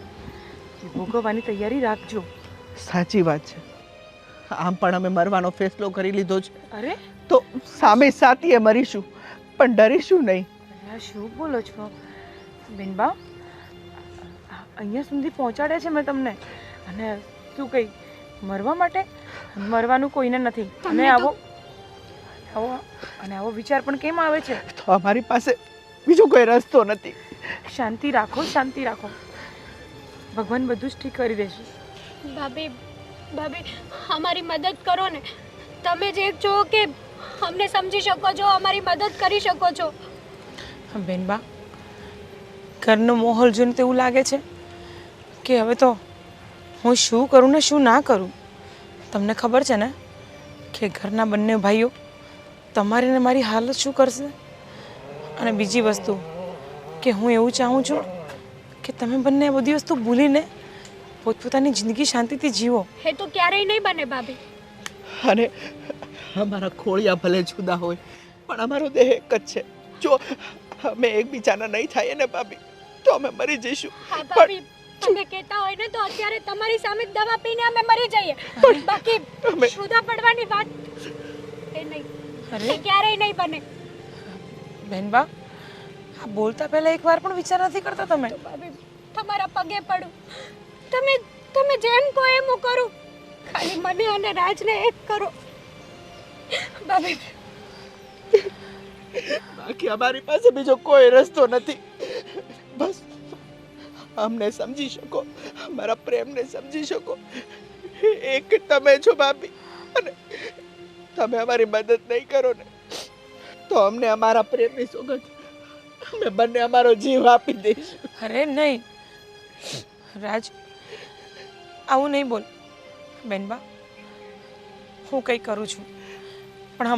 ભોગવવાની તૈયારી રાખજો. સાચી વાત છે. આમ પણ અમે મરવાનો ફેસલો કરી લીધો છે, અરે તો સામે સાથીએ મરીશું, પણ ડરીશું નહીં. આ શું બોલો છો બેનબા? અહીંયા સુધી પહોંચાડ્યા છે મેં તમને, અને શું કહી મરવા માટે? મરવાનું કોઈને નથી. અને આવો વિચાર પણ કેમ આવે છે? તો અમારી પાસે બીજો કોઈ રસ્તો નથી. શાંતિ રાખો, શાંતિ રાખો. ભગવાન બધું જ ઠીક કરી દેશે. ભાભી અમારી મદદ કરો ને. તમે જે છો કે અમને સમજી શકો છો, અમારી મદદ કરી શકો છો. બેનબા, ઘરનો માહોલ જોઈને તો એવું લાગે છે કે હવે તો હું શું કરું ને શું ના કરું. તમને ખબર છે ને કે ઘરના બંને ભાઈઓ તમારી ને મારી હાલત શું કરશે. અને બીજી વસ્તુ કે હું એવું ચાહું છું કે તમે બંને આ બધી વસ્તુ ભૂલીને પોતપોતાની જિંદગી શાંતિથી જીવો. એ તો ક્યારેય નહીં બને ભાભી. અને અમારા ખોળિયા ભલે જુદા હોય, પણ અમારો દેહ એક જ છે. જો અમે એકબીજાના નહીં થાય ને ભાભી, તો અમે મરી જઈશું. હા ભાભી, તમે કહેતા હોય ને તો અત્યારે તમારી સામે દવા પીને અમે મરી જઈએ, પણ બાકી શુદ્ધા પડવાની વાત એ નહીં. એ ક્યારેય નહીં બને. બેનબા, આ બોલતા પહેલા એકવાર પણ વિચાર નથી કરતા તમે? ભાભી, તમારા પગે પડું. તમે જેમ કહો એમ હું કરું. ખાલી મને અને રાજને એક કરો ભાભી. બાકી અમારી પાસે બીજો કોઈ રસ્તો નથી. બસ અમને સમજી શકો, અમારા પ્રેમને સમજી શકો, એક તમે છો ભાભી. અને તમે અમારી મદદ નહીં કરો ને તો અમને અમારા પ્રેમની સોગંદ અમે બંને અમારો જીવ આપી દઈશું. અરે નહીં રાજ, આવું નહીં બોલ. બેનબા, હું કંઈ કરું છું, પણ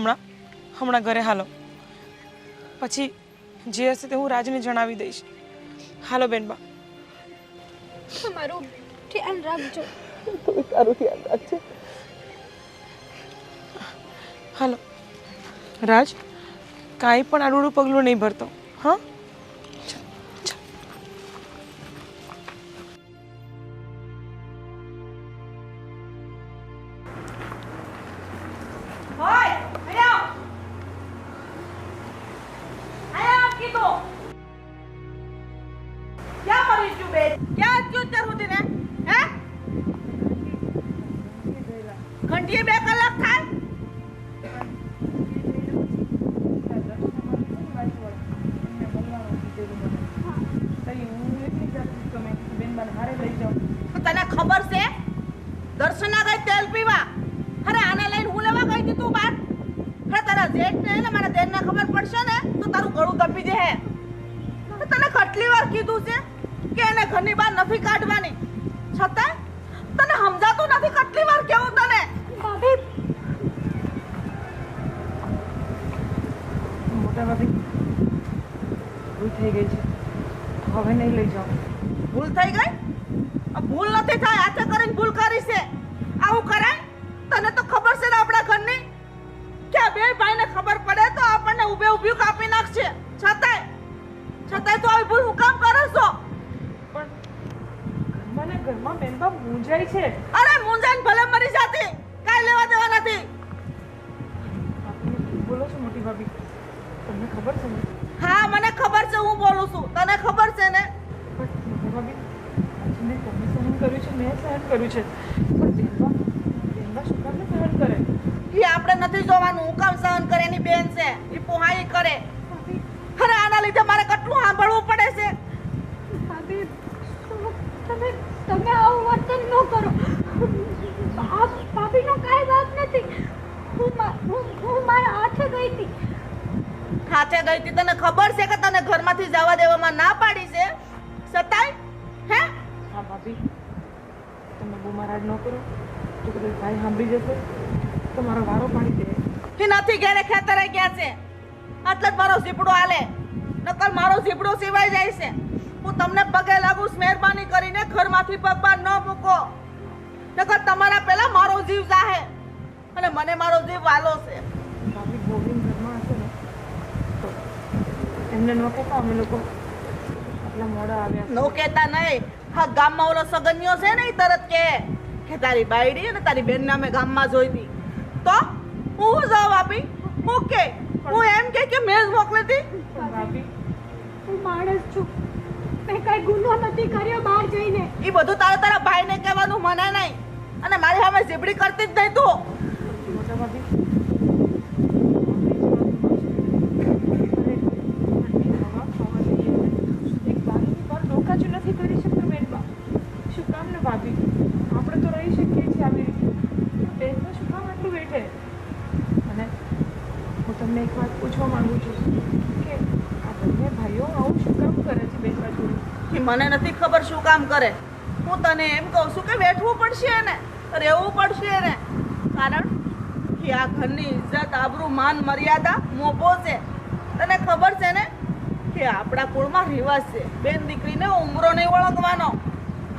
હમણાં ઘરે હાલો. પછી જે હશે તે હું રાજને જણાવી દઈશ. હાલો બેનબા. તમારું ધ્યાન રાખજો. તારું ધ્યાન રાખજો. હાલો રાજ, કાંઈ પણ આડું પગલું નહીં ભરતો. હા, ઘંટીએ 2 કલાક થાય. તને ખબર છે દર્શના ગઈ તેલ પીવા? અરે આને લઈને હું લેવા ગઈ હતી તું બાર? અરે તારા જેઠ ને મારા દેર ને ખબર પડશે ને તો તારું ગળું દબી જશે. તને કેટલી વાર કીધું છે કે એને ઘરની બહાર નથી કાઢવાની, છતાં તને સમજાતું નથી. કેટલી વાર કેવું તને? ભાભી, મોટા ભાભી, ભૂલ થઈ ગઈ છે, હવે નહીં લઈ જાઓ. ભૂલ થઈ ગઈ? ભૂલ નથી થાય, હાથે કરીને ભૂલ કરી છે. આવું કરાય? તને તો ખબર છે ને આપણા ઘરની કે આ બે ભાઈને ખબર પડે તો આપણને ઊભે ઊભી કાપી નાખશે. છતાંય તો આવી ભૂલ હું કામ કરો છો? મને ઘરમાં બેનબા મૂંઝાય છે. અરે મૂંઝાઈને ભલે મરી જાતી, કાંઈ લેવા દેવા નથી. બોલો છો મોટી ભાભી? તમને ખબર છે ને? હા, મને ખબર છે હું બોલું છું. તને ખબર છે ને? મોટી ભાભી, આજને તમે સહન કર્યું છે, મેં સહન કર્યું છે, પણ બેનબા શું કામ સહન કરે? એ આપણે નથી જોવાનું હું કામ સહન કરે. એની બેન છે, એ પોહાઈ કરે. અરે આના લીધે મારે કેટલું સાંભળવું પડે છે. ભાભી, તમે આવું વર્તન ન કરો. ભાભીનો કાંઈ વાંક નથી. હું મારા હાથે ગઈ હતી. હાથે ગઈ હતી? તને ખબર છે કે તને ઘરમાંથી જવા દેવામાં ના પાડી છે, છતાંય હે? હા ભાભી, તમે બહુ મારાડ ન કરો જો કદાચ ભાઈ સાંભળી જશે તો મારો વારો પાડી દે. એ નથી ઘેરે ખેતરે ગયા છે એટલે જ મારો ઝીપડો હાલે નકર મારો ઝીપડો સિવાય જાય છે. હું તમને પગે લાગુ છું, મહેરબાની કરીને ઘરમાંથી પગ બહાર ન મૂકો નકર તમારા પહેલા મારો જીવ જાહે અને મને મારો જીવ વાલો છે. ભાભી ગોવિંદ ઘરમાં હશે ને તો એમને ન કહેતા અમે લોકો આટલા મોડા આવ્યા નો કહેતા નહીં. હા ગામમાં ઓલો સગન્યો છે ને ઈ તરત કે તારી બાયડી અને તારી બેન નામે ગામમાં જોઈ હતી તો હું જવાબ આપી હું કે હું એમ કે મેં જ મોકલી હતી. ભાભી હું માણસ છું, મેં કઈ ગુનો નથી કર્યો બહાર જઈને. એ બધું તારા ભાઈને કહેવાનું મને નહીં અને મારી સામે ઝીબડી કરતી જ નહીં તું. મોટા ભાભી એક બારીની બહાર ડોકાચું નથી કરી શકતા બેનબા. શું કામ ને ભાભી આપણે તો રહી શકીએ છીએ આવી રીતે બેનબા શું કામ આટલું બેઠે? અને હું તમને એક વાત પૂછવા માંગુ છું કે આ બંને ભાઈઓ આવું શું કામ કરે છે બેનબા જોડે? એ મને નથી ખબર શું કામ કરે. હું તને એમ કહું છું કે બેઠવું પડશે ને રહેવું પડશે ને કારણ કે આ ઘરની ઇજ્જત આબરૂ માન મર્યાદા મોભો છે. તને ખબર છે ને કે આપણા કુળમાં રિવાજ છે બેન દીકરીને ઉંમરો નહીં ઓળખવાનો.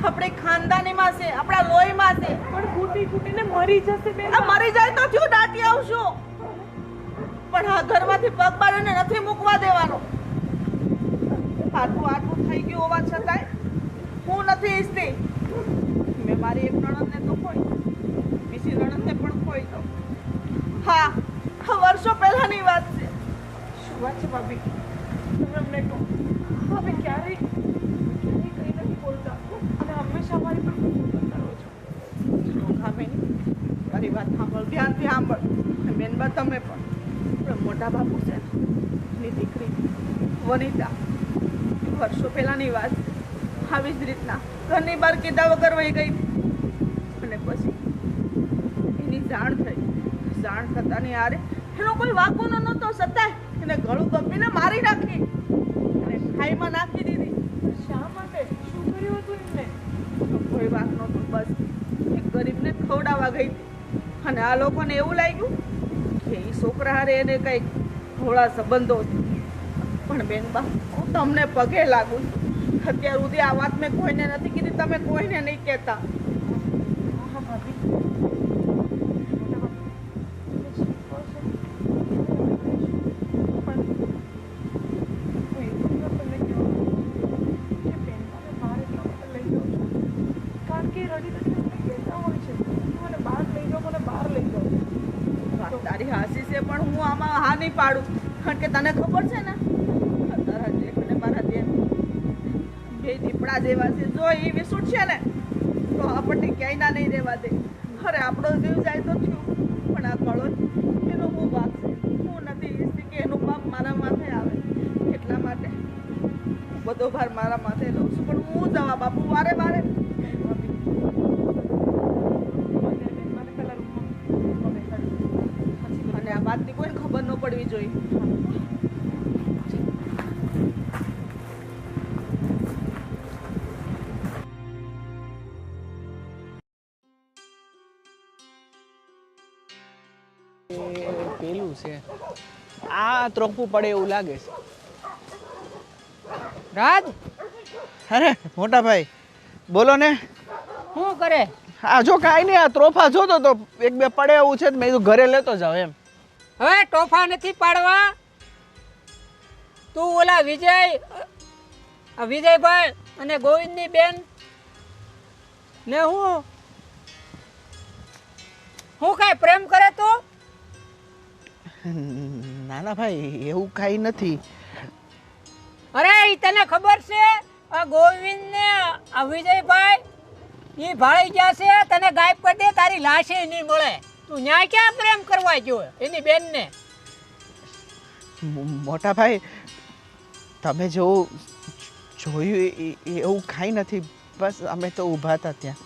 આપણી ખાનદાનીમાં છે, આપણા લોહીમાં છે. પણ ફૂટી ફૂટીને મરી જશે બેન. આ મરી જાય તો થયું દાટી આવશું પણ આ ઘરમાંથી પગ બાળીને નથી મૂકવા દેવાનો. આટલું થઈ ગયું હોવા છતાંય હું નથી ઈચ્છતી મેં મારી એક નણંદને તો ખોઈ બીજી નણંદને પણ ખોઈ દઉં. હા વર્ષો પહેલાની વાત છે. શું વાત છે ભાભી? તમે અમને કહો. ભાભી ક્યારેય કંઈ નથી બોલતા અને હંમેશા અમારી પર ગુસ્સો કરો છો. કામિની મારી વાત સાંભળ, ધ્યાનથી સાંભળ. બેનબા તમે પણ મોટા બાપુ છે એની દીકરી વનિતા વર્ષો પહેલાની વાત આવી જ રીતના ઘરની બહાર કીધા વગર વહી ગઈ અને પછી એની જાણ થઈ. જાણ થતાની આરે એનો કોઈ વાંકો નહોતો છતાંય એને ગળું ગપીને મારી નાખી અને ખાઈમાં નાખી દીધી. શા માટે? શું કર્યું હતું એમને? કોઈ વાંક નહોતો, બસ એક ગરીબને ખવડાવવા ગઈ હતી અને આ લોકોને એવું લાગ્યું કે એ છોકરા હારે એને કંઈક થોડા સંબંધો છે. પણ બેનબા હું તમને પગે લાગુ છું. અત્યાર સુધી આ વાત મેં કોઈને નથી કીધી, તમે કોઈને નહીં કહેતા. હા ભાભી મોટા ભાભી તમે જે કહો છો પણ હું એટલી વાર તમને કહેવા કે બેનબાને બહાર એટલા માટે લઈ જાઉં છું કારણ કે રડી રડી અમને કહેતા હોય છે મને બહાર લઈ જાઓ, મને બહાર લઈ જાઓ. વાત તારી હાસી છે પણ હું આમાં હા નહીં પાડું કારણ કે તને ખબર છે ને તારા જેઠ અને મારા દેર બે દીપડા જેવા છે. જો એ વિસુટ છે ને તો આપણને ક્યાંય ના નહીં રહેવા દે. અરે આપણો જીવ જાય તો થયું પણ આ કળો એનો હું વાક છે. હું નથી ઈચ્છતી કે એનું પાપ મારા માથે આવે એટલા માટે બધો ભાર મારા માથે લઉં છું પણ હું જવાબ આપું વારે વારે. અને આ વાતની કોઈને ખબર ન પડવી જોઈએ. પેલું છે આ ત્રોપવું પડે એવું લાગે છે. રાજ અરે મોટા ભાઈ બોલો ને. શું કરે? આ જો કાંઈ નહીં, આ ત્રોફા જોતો તો એક બે પડે એવું છે મેં કીધું ઘરે લેતો જાવ એમ. હવે ટોફા નથી પાડવા. તું ઓલા વિજયભાઈ અને ગોવિંદની બેન ને હું કાંઈ પ્રેમ કરે તું? નાના ભાઈ એવું કાંઈ નથી. અરે ઈ તને ખબર છે આ ગોવિંદ ને આ વિજયભાઈ ઈ ભાળી ગયા છે. તને ગાયબ કરી દે તારી લાશે નહીં મળે. તું ન્યાય ક્યાં પ્રેમ કરવા ગયો એની બેનને? મોટા ભાઈ તમે જેવું જોયું એવું કાંઈ નથી, બસ અમે તો ઊભા હતા ત્યાં.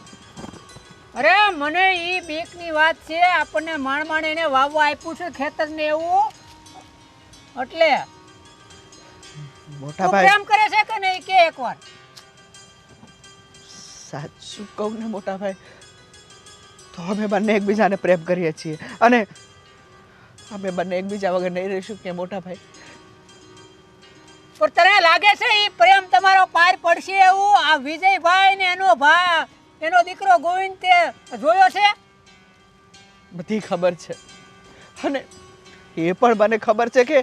અરે મને ઈ બીકની વાત છે. આપણને માણ એને વાવવા આપ્યું છે ખેતર ને એવું એટલે મોટા તું ભાઈ પ્રેમ કરે છે કે નહીં કે એકવાર? સાચું કહું ને મોટા ભાઈ, તો અમે બંને એકબીજાને પ્રેમ કરીએ છીએ અને અમે બંને એકબીજા વગર નહીં રહી શકીએ મોટા ભાઈ. પણ તને લાગે છે એ પ્રેમ તમારો પાર પડશે એવું? આ વિજયભાઈ ને એનો દીકરો ગોવિંદ તે જોયો છે? બધી ખબર છે અને એ પણ મને ખબર છે કે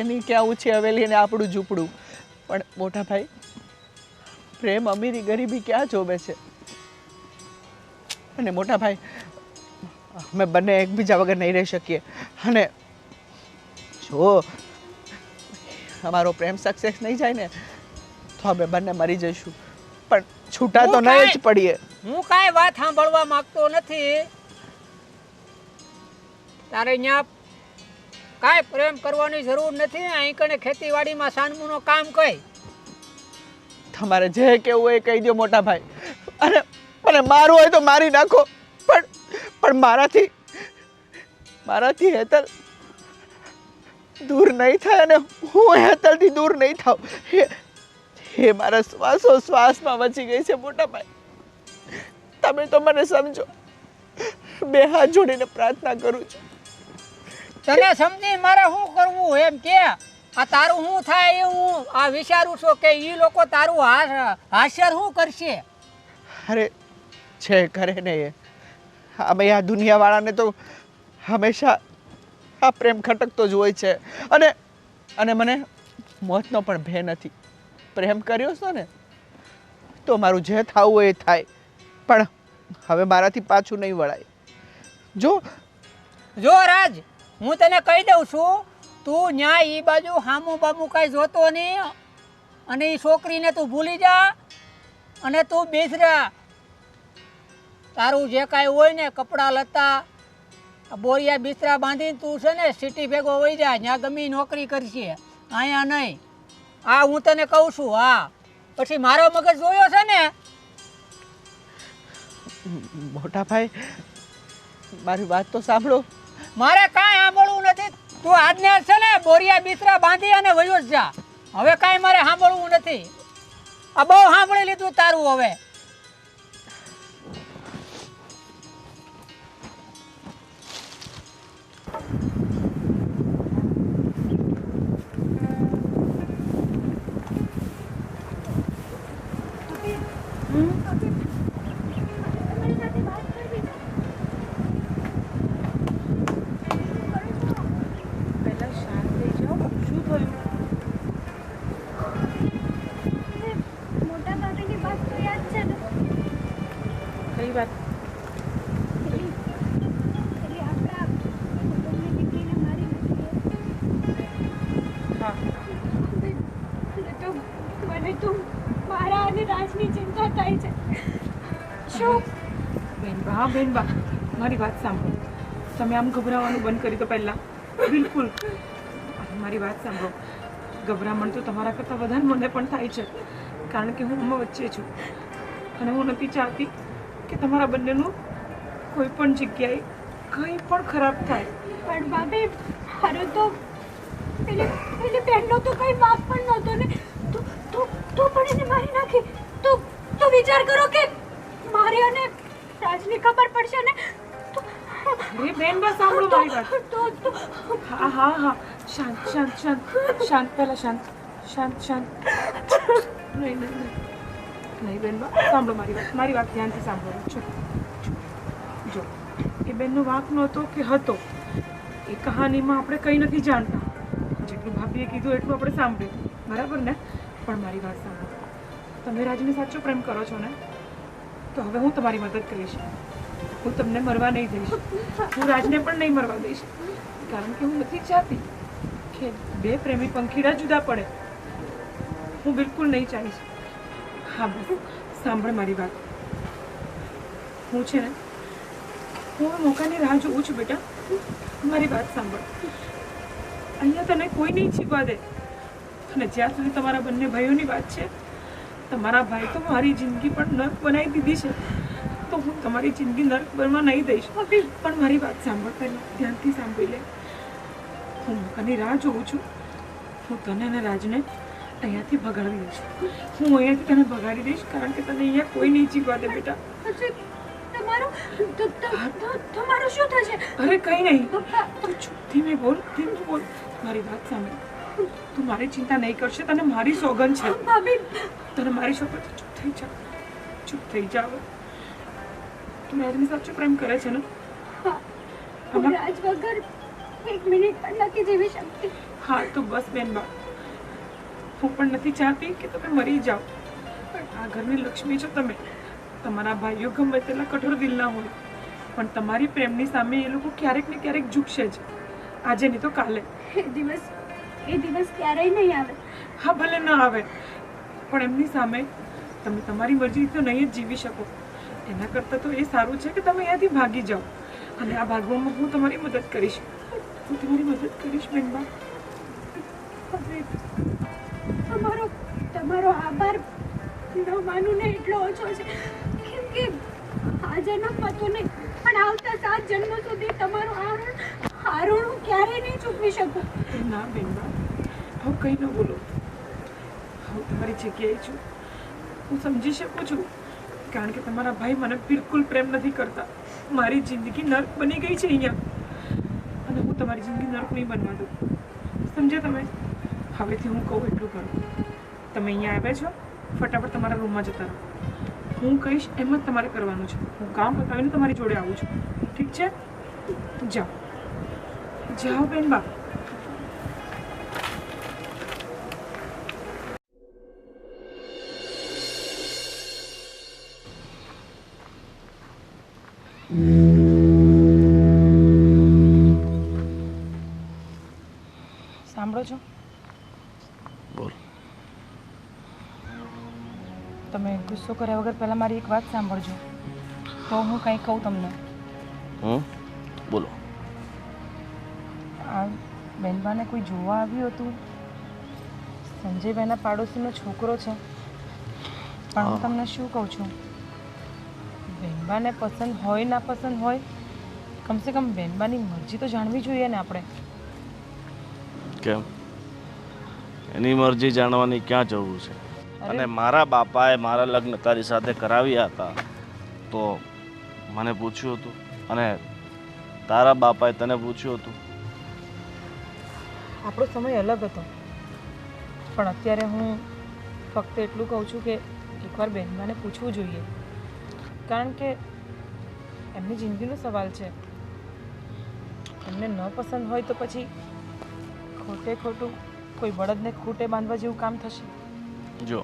એની ક્યાં ઊંચી હવેલી અને આપણું ઝૂંપડું. પણ મોટા ભાઈ, પ્રેમ અમીરી ગરીબી ક્યાં જોવે છે? અને મોટા ભાઈ, અમે બંને એકબીજા વગર નહીં રહી શકીએ અને જો અમારો પ્રેમ સક્સેસ નહીં જાય ને તો અમે બંને મરી જઈશું, પણ છૂટા તો નહીં જ પડીએ. હું કાંઈ વાત સાંભળવા માંગતો નથી. તારે અહીંયા કાંઈ પ્રેમ કરવાની જરૂર નથી. અહીં કને ખેતીવાડીમાં સાનમુનો કામ કઈ. તમારે જે કેવું હોય એ કહી દો મોટા ભાઈ, અને મને મારવું હોય તો મારી નાખો, પણ મારાથી હેતલ દૂર નહીં થાય અને હું હેતલથી દૂર નહીં થાઉં. એ મારા શ્વાસમાં વચી ગઈ છે મોટા ભાઈ. તમે તો મને સમજો. બે હાથ જોડીને પ્રાર્થના કરું છું. તને સમજી મારે શું કરવું એમ કે? આ તારું શું થાય એ હું આ વિચારું છું કે એ લોકો તારું હાસ્ય શું કરશે? અરે છે કરે ને એ અમે આ દુનિયાવાળાને તો હંમેશા આ પ્રેમ ખટકતો જ હોય છે અને મને મોતનો પણ ભય નથી. પ્રેમ કર્યો છો ને તો મારું જે થવું હોય એ થાય, પણ હવે મારાથી પાછું નહીં વળાય. જો રાજ, હું તને કહી દઉં છું, તું ન્યા એ બાજુ હામું બામું કાંઈ જોતો નહીં અને એ છોકરીને તું ભૂલી જા અને તું બેસરા. તારું જે કાંઈ હોય ને કપડાં લતા બોરિયા બિસ્તરા બાંધીને તું છે ને સિટી ભેગો વહી જા. ત્યાં ગમે નોકરી કરશે, અહીંયા નહીં. આ હું તને કહું છું. હા, પછી મારો મગજ જોયો છે ને. મોટા ભાઈ, મારી વાત તો સાંભળો. મારે કાંઈ સાંભળવું નથી. તું આજને છે ને બોરિયા બિસ્તરા બાંધી અને વયો જ જા. હવે કાંઈ મારે સાંભળવું નથી. આ બહુ સાંભળી લીધું તારું. હવે પહેલા શાંત થઈ જાઓ. શું થયું? મોટા દાદાની વાત તો યાદ છે ને? કઈ વાત? એટલે આપણા કુટુંબની દીકરીને મારી નથી. હા, મને તો મારા અને રાજની ચિંતા થાય છે. શું? બેનબા, મારી વાત સાંભળો. તમે આમ ગભરાવાનું બંધ કરી દો પહેલાં. બિલકુલ. મારી વાત સાંભળો. ગભરામણ તો તમારા કરતાં વધારે મને પણ થાય છે, કારણ કે હું આમાં વચ્ચે છું અને હું નથી ચાહતી કે તમારા બંનેનું કોઈ પણ જગ્યાએ કંઈ પણ ખરાબ થાય. પણ ભાભી, અરે તો પેલી બહેનનો તો કંઈ વાંક પણ નહોતો ને. તો પણ એને મારી નાખી. તો વિચાર કરો કે મારી અને રાજની ખબર પડશે ને તો. અરે બેનબા, સાંભળો મારી વાત. હા, શાંત પહેલાં શાંત. નહીં બેનબા, સાંભળો મારી વાત ધ્યાનથી સાંભળો. જો એ બેનનો વાંક નહોતો કે હતો, એ કહાનીમાં આપણે કંઈ નથી જાણતા. જેટલું ભાભીએ કીધું એટલું આપણે સાંભળ્યું, બરાબર ને? પણ મારી વાત સાંભળો. તમે રાજને સાચો પ્રેમ કરો છો ને, તો હવે હું તમારી મદદ કરીશ. હું તમને મરવા નહીં દઈશ. હું રાજને પણ નહીં મરવા દઈશ, કારણ કે હું નથી ચાહતી કે બે પ્રેમી પંખીડા જુદા પડે. હું બિલકુલ નહીં ચાહીશ. હા, બસ સાંભળ મારી વાત. હું છે ને, હું આ મોકાની રાહ જોઉં છું બેટા. મારી વાત સાંભળ. અહીંયા તને કોઈ નહીં છીપવા દે. અને જ્યાં સુધી તમારા બંને ભાઈઓની વાત છે, તમારા ભાઈ તો મારી જિંદગી પણ નર્ક બનાવી દીધી છે, તો હું તમારી જિંદગી નર્ક બનવા નહીં દઈશ. પણ મારી વાત સાંભળ પહેલાં, ધ્યાનથી સાંભળી લે. હું મોકાની રાહ જોઉં છું. હું તને અને રાજને અહીંયાથી ભગાડી દઈશ. હું અહીંયાથી તને ભગાડી દઈશ કારણ કે તને અહીંયા કોઈ નહીં જીવવા દે બેટા. પછી તમારું શું થશે? અરે કંઈ નહીં. તું ચૂપ ધીમે બોલ, ધીમે બોલ. મારી વાત સાંભળ. તું મારી ચિંતા નહીં કરશે, તને મારી સોગંદ છે. ભાભી, તને મારી સોગંદ છે. ચૂપ થઈ જા, ચૂપ થઈ જા હવે. તું મેરની સાચો પ્રેમ કરે છે ને? હું રાજ વગર 1 મિનિટ પણ નથી જીવી શકતી. હા તો બસ બેનબા, હું પણ નથી ચાહતી કે તમે મરી જાઓ, પણ આ ઘરની લક્ષ્મી છો તમે. તમારા ભાઈઓ ગમે તેટલા કઠોર દિલના હોય, પણ તમારી પ્રેમની સામે એ લોકો ક્યારેક ને ક્યારેક ઝૂકશે જ. આજે નહીં તો કાલે. એ દિવસ ક્યારેય નહીં આવે. હા ભલે ન આવે, પણ એમની સામે તમે તમારી મરજી તો નહીં જ જીવી શકો. એના કરતાં તો એ સારું છે કે તમે અહીંયાથી ભાગી જાઓ, અને આ ભાગવામાં હું તમારી મદદ કરીશ. હું તમારી મદદ કરીશ બેનબા. તમારો આભાર ન માનું ને એટલો ઓછો છે, કેમ કે આ જન્મમાં તો નહીં પણ આવતા 7 જન્મો સુધી તમારું આ ઋણ હું ક્યારેય નહીં ચૂકવી શકું. ના બેનબા, હું કંઈ ન બોલો. હું તમારી જગ્યાએ છું. હું સમજી શકું છું, કારણ કે તમારા ભાઈ મને બિલકુલ પ્રેમ નથી કરતા. મારી જિંદગી નર્ક બની ગઈ છે અહીંયા, અને હું તમારી જિંદગી નર્ક નહીં બનવા દઉં. સમજ્યા તમે? હવેથી હું કહું એટલું કરો. તમે અહીંયા આવ્યા છો, ફટાફટ તમારા રૂમમાં જતા રહો. હું કહીશ એમ જ તમારે કરવાનું છે. હું કામ પતાવીને તમારી જોડે આવું છું. ઠીક છે? જાઓ જાઓ બેનબા. સાંભળો છો? બોલ. તમે ગુસ્સો કર્યા વગર પહેલાં મારી એક વાત સાંભળજો, તો હું કંઈ કહું તમને. બોલો. આ બેનબાને કોઈ જોવા આવ્યું હતું. સંજયભાઈના પાડોશીનો છોકરો છે, પણ હું તમને શું કહું છું, બેનબાને પસંદ હોય ના પસંદ હોય, કમસે કમ બેનબાની મરજી તો જાણવી જોઈએ ને આપણે. કેમ? એની મરજી જાણવાની ક્યાં જરૂર છે? અને મારા બાપાએ મારા લગ્ન તારી સાથે કરાવ્યા હતા તો મને પૂછ્યું હતું, અને તારા બાપાએ તને પૂછ્યું હતું. આપણો સમય અલગ હતો, પણ અત્યારે હું ફક્ત એટલું કહું છું કે એકવાર બેનબાને પૂછવું જોઈએ, કારણ કે એમની જિંદગીનો સવાલ છે. એમને ન પસંદ હોય તો પછી ખોટે ખોટું કોઈ બળદને ખૂટે બાંધવા જેવું કામ થશે. જો,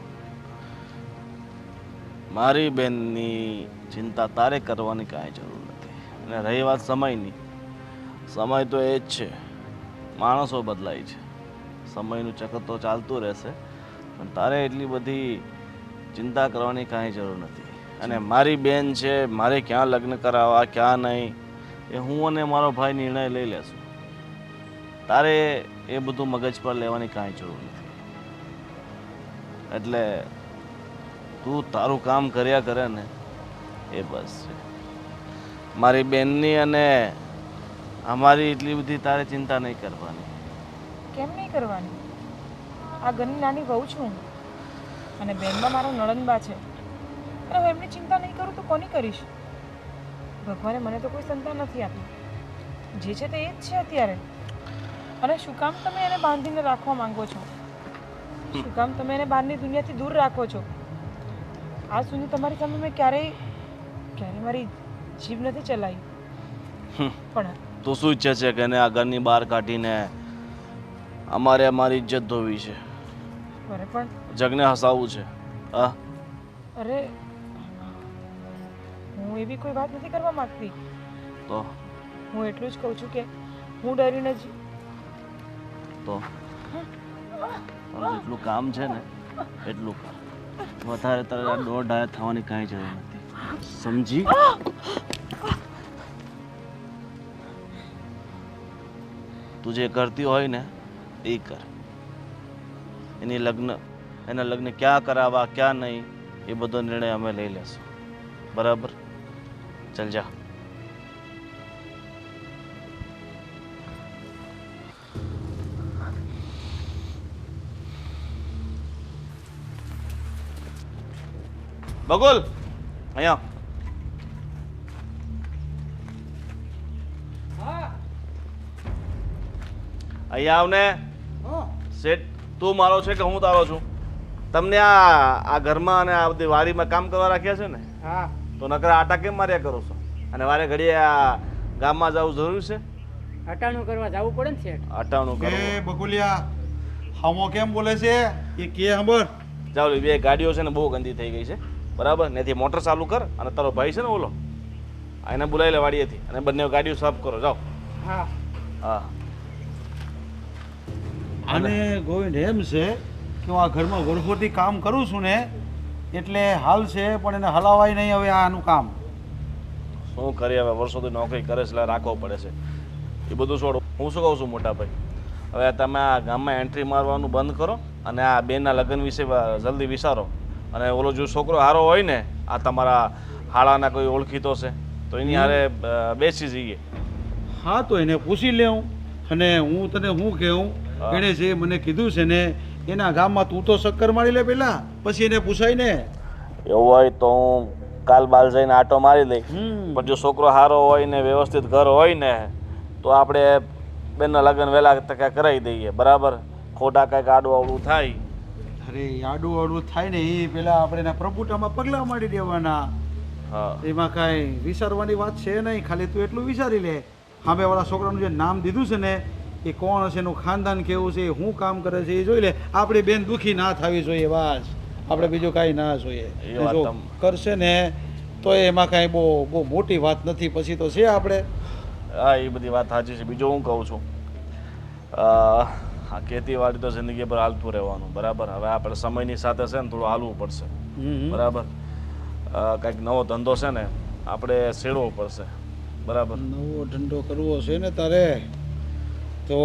મારી બેનની ચિંતા તારે કરવાની કાંઈ જરૂર નથી. અને રહી વાત સમયની, સમય તો એ જ છે. માણસો બદલાય છે, સમયનું ચક્ર તો ચાલતું રહેશે, પણ તારે એટલી બધી ચિંતા કરવાની કાંઈ જરૂર નથી. અને મારી બેન છે, મારે ક્યાં લગ્ન કરાવવા ક્યાં નહીં, એ હું અને મારો ભાઈ નિર્ણય લઈ લેશું. તારે એ બધું મગજ પર લેવાની કાંઈ જરૂર નથી. એટલે તું તારું કામ કર્યા કરે ને એ બસ છે. મારી બેનની અને અમારી એટલી બધી તારે ચિંતા નહીં કરવાની. કેમ નહીં કરવાની? આ ઘરની નાની વહુ છું હું, અને બેનમાં મારો નણંદબા છે, અને હું એમની ચિંતા નહીં કરું તો કોની કરીશ? ભગવાને મને તો કોઈ સંતાન નથી આપી. જે છે તે એ જ છે અત્યારે. અને શું કામ તમે એને બાંધીને રાખવા માંગો છો? શું કામ તમે એને બહારની દુનિયાથી દૂર રાખો છો? આ સુધી તમારી સામે મેં ક્યારેય મારી જીભ નથી ચલાવી. પણ તું શું ઈચ્છે છે કે એને આ ઘરની બહાર કાઢીને અમારે અમારી ઇજ્જત ધોવી છે? અરે પણ જગને હસાવવું છે? હા, અરે હું એવી કોઈ વાત નથી કરવા માંગતી. તો હું એટલું જ કહું છું કે હું ડરીને જ તો જેટલું કામ છે ને એટલું કામ. વધારે તારે દોઢ ઢાયા થવાની કાંઈ જરૂર નથી, સમજી? તું જે કરતી હોય ને એ કર. એના લગ્ન ક્યાં કરાવવા ક્યાં નહીં એ બધો નિર્ણય અમે લઈ લેશું. બરાબર? ચાલ જા. બકુલ અહીંયા અહીંયા આવને. શેઠ તું મારો છે કે હું તારો છું? તમને આ ઘરમાં અને આ બધી વાડીમાં કામ કરવા રાખ્યા છે ને, હા તો નકરા આટા કેમ માર્યા કરો છો? અને વારે ઘડીએ આ ગામમાં જવું જરૂર છે? હટાણું કરવા જવું પડે ને શેઠ. અટાણું કરો. એ બકુલિયા હામો કેમ બોલે છે એ કે ખબર? ચાલો બે ગાડીઓ છે ને બહુ ગંદી થઈ ગઈ છે, બરાબર? નથી મોટર ચાલુ કર અને તારો ભાઈ છે ને ઓલો, એને બોલાવી લે વાડીએથી અને બંને ગાડીઓ સાફ કરો. જાઓ. હા હા. અને ગોવિંદ એમ છે કે હું આ ઘરમાં વર્ષોથી કામ કરું છું ને એટલે હાલ છે, પણ એને હલાવાય નહીં હવે આનું કામ. શું કરીએ હવે, વર્ષોથી નોકરી કરે છે એટલે રાખવો પડે છે. એ બધું છોડો. હું શું કહું છું મોટા ભાઈ, હવે તમે આ ગામમાં એન્ટ્રી મારવાનું બંધ કરો અને આ બેનના લગ્ન વિશે જલ્દી વિચારો. અને ઓલો જો છોકરો હારો હોય ને, આ તમારા હાળાના કોઈ ઓળખીતો છે તો એની હારે બેસી જઈએ. હા તો એને પૂછી લેવું. અને હું તને શું કહું, એણે જે મને કીધું છે ને એના ગામમાં તું તો ચક્કર મારી લે પેલા, પછી એને પૂછાય ને. એવું હોય તો હું કાલ બાલ જઈને આટો મારી લઈ. પણ જો છોકરો હારો હોય ને વ્યવસ્થિત ઘર હોય ને તો આપણે બેનના લગ્ન વહેલા તકે કરાવી દઈએ, બરાબર? ખોટા કાંઈક આડું આવડું થાય. અરે આડું આડું થાય ને એ પેલા આપણે એના પ્રભુતામાં પગલાં મારી દેવાના. હા. એમાં કાંઈ વિચારવાની વાત છે નહીં, ખાલી તું એટલું વિચારી લે. સામે વાળા છોકરાનું જે નામ દીધું છે ને એ કોણ છે, એનું ખાનદાન કેવું છે, શું કામ કરે છે એ જોઈ લે. આપણી બેન દુઃખી ના થવી જોઈએ, બસ. આપણે બીજું કાંઈ ના જોઈએ. એ વાત જો કરશે ને તો એમાં કાંઈ બહુ મોટી વાત નથી. પછી તો છે આપણે. હા, એ બધી વાત સાચી છે. બીજું હું કહું છું, આ ખેતીવાડી તો જિંદગી પર હાલતું રહેવાનું, બરાબર? હવે આપણે સમયની સાથે છે ને થોડું હાલવું પડશે, બરાબર? કંઈક નવો ધંધો છે ને આપણે છેડવો પડશે, બરાબર? નવો ધંધો કરવો છે ને તારે તો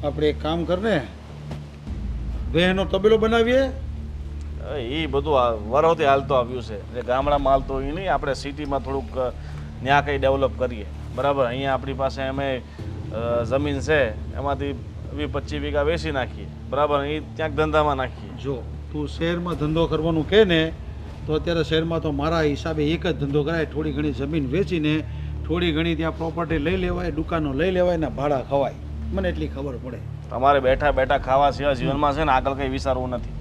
આપણે એક કામ કર ને, બહેનો તબેલો બનાવીએ. એ બધું વરોથી હાલતો આવ્યું છે. જે ગામડામાં હાલતો એ નહીં, આપણે સિટીમાં થોડુંક ત્યાં કંઈ ડેવલપ કરીએ, બરાબર? અહીંયા આપણી પાસે અમે જમીન છે એમાંથી 20-25 વીઘા વેચી નાખીએ, બરાબર? એ ક્યાંક ધંધામાં નાખીએ. જો તું શહેરમાં ધંધો કરવાનું કહે ને તો અત્યારે શહેરમાં તો મારા હિસાબે એક જ ધંધો કરાય. થોડી ઘણી જમીન વેચીને થોડી ઘણી ત્યાં પ્રોપર્ટી લઈ લેવાય, દુકાનો લઈ લેવાય ને ભાડા ખવાય. મને એટલી ખબર પડે. તમારે બેઠા બેઠા ખાવા સિવાય જીવનમાં છે ને આગળ કંઈ વિચારવું નથી.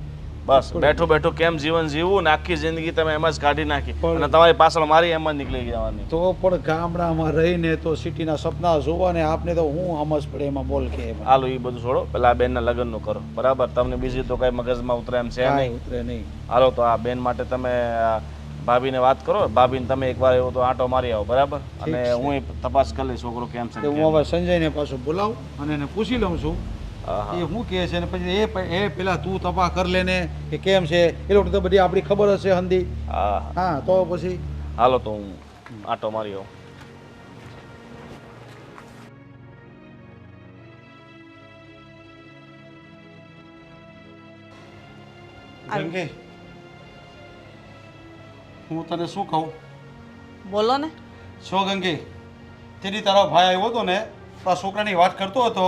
બસ બેઠું બેઠું કેમ જીવન જીવવું ને આખી જિંદગી તમે એમ જ કાઢી નાખી અને તમારી પાછળ મારી એમ જ નીકળી જવાની. તો પણ ગામડામાં રહીને તો સિટીના સપના જોવા ને આપને તો હું સમજ પડે એમાં બોલ કે હાલો એ બધું છોડો, પેલા બેનના લગ્નનું કરો, બરાબર? તમને બીજી તો કઈ મગજમાં ઉતરે એમ છે નહીં. ઉતરે નહીં. હાલો તો આ બેન માટે તમે ભાભીને વાત કરો, ભાભીને તમે એકવાર એવો તો આંટો મારી આવો, બરાબર? અને હું તપાસ કરી લઈશ છોકરો કેમ છે. હું હવે સંજયને પાછો બોલાવું અને એને પૂછી લઉં છું એ શું કહે છે ને પછી એ પેલા તું તપાસ કરી લે ને કે કેમ છે. એ લોકો તો બધી આપણી ખબર હશે હંધી. હા તો પછી હાલો તો હું આંટો મારી આવું. ગંગે, હું તને શું કહું? બોલો ને. છો ગંગે, તેની તારો ભાઈ આવ્યો હતો ને તો આ છોકરાની વાત કરતો હતો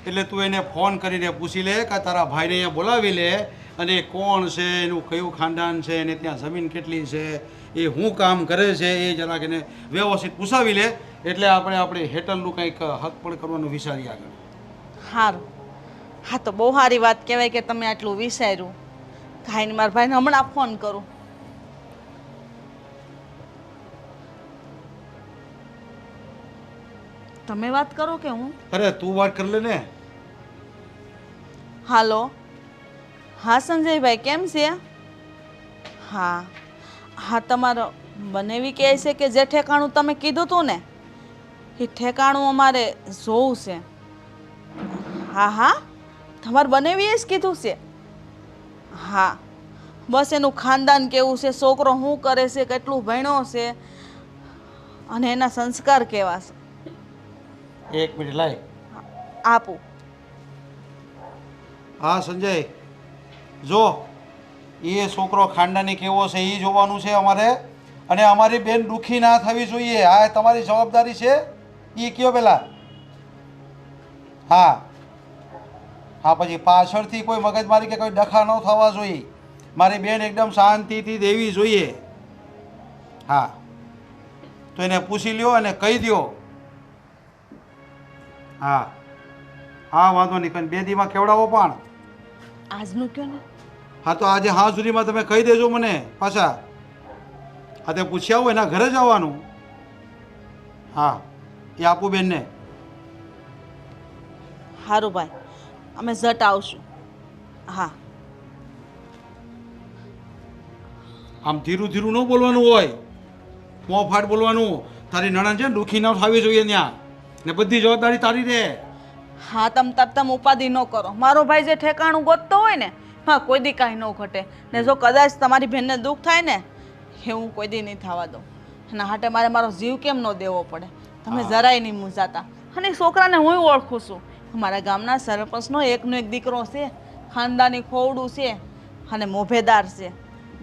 એટલે તું એને ફોન કરીને પૂછી લે કે તારા ભાઈને અહીંયા બોલાવી લે અને કોણ છે, એનું કયું ખાનદાન છે, એને ત્યાં જમીન કેટલી છે, એ શું કામ કરે છે, એ જરાક એને વ્યવસ્થિત પૂછાવી લે એટલે આપણે હેટલનું કંઈક હક પણ કરવાનું વિચારીએ આગળ. સારું. હા તો બહુ સારી વાત કહેવાય કે તમે આટલું વિચાર્યું. કાંઈ મારા ભાઈને હમણાં ફોન કરું. તમે વાત કરો કે હું? અરે તું વાત કરી લે ને. હાલો. હા સંજયભાઈ, કેમ છે? હા હા, તમારો બનેવી કહે છે કે જે ઠેકાણું તમે કીધું હતું ને એ ઠેકાણું અમારે જોવું છે. હા હા, તમારે બનેવીએ જ કીધું છે. હા, બસ એનું ખાનદાન કેવું છે, છોકરો શું કરે છે, કેટલું ભણ્યો છે અને એના સંસ્કાર કેવા છે. એક મિનિટ લાય આપું. હા સંજય, જો એ છોકરો ખાનદાની કેવો છે એ જોવાનું છે અમારે. અને અમારી બેન દુઃખી ના થવી જોઈએ, આ તમારી જવાબદારી છે. એ કયો પેલા. હા હા, પછી પાછળથી કોઈ મગજમારી કે કોઈ ડખા ન થવા જોઈએ. મારી બેન એકદમ શાંતિથી દેવી જોઈએ. હા, તો એને પૂછી લ્યો અને કહી દ્યો. હા હા, વાંધો નહીં, પણ 2 દીમાં કેવડાવો પણ. આજનું કયો ને. હા, તો આજે હા સુધીમાં તમે કહી દેજો મને પાછા. હા, તે પૂછ્યા આવો, એના ઘરે જ આવવાનું. હા, એ આપું બેનને. સારું ભાઈ, અમે ઝટ આવશું. હા. આમ ધીરું ધીરું ન બોલવાનું હોય, મોંફાટ બોલવાનું. તારી નણંદ છે ને દુઃખી ન થવી જોઈએ ત્યાં, ને બધી જવાબદારી તારી રહે. હા, તમ ઉપાધિ ન કરો. મારો ભાઈ જે ઠેકાણું ગોતતો હોય ને, હા, કોઈ દી કાંઈ ન ઘટે. ને જો કદાચ તમારી બહેનને દુઃખ થાય ને, એ હું કોઈ દી નહીં થવા દઉં. એના હાટે મારે મારો જીવ કેમ ન દેવો પડે? તમે જરાય નહીં મૂંઝાતા. અને એ છોકરાને હું ઓળખું છું. અમારા ગામના સરપંચનો એકનો એક દીકરો છે, ખાનદાની ખોવડું છે અને મોભેદાર છે.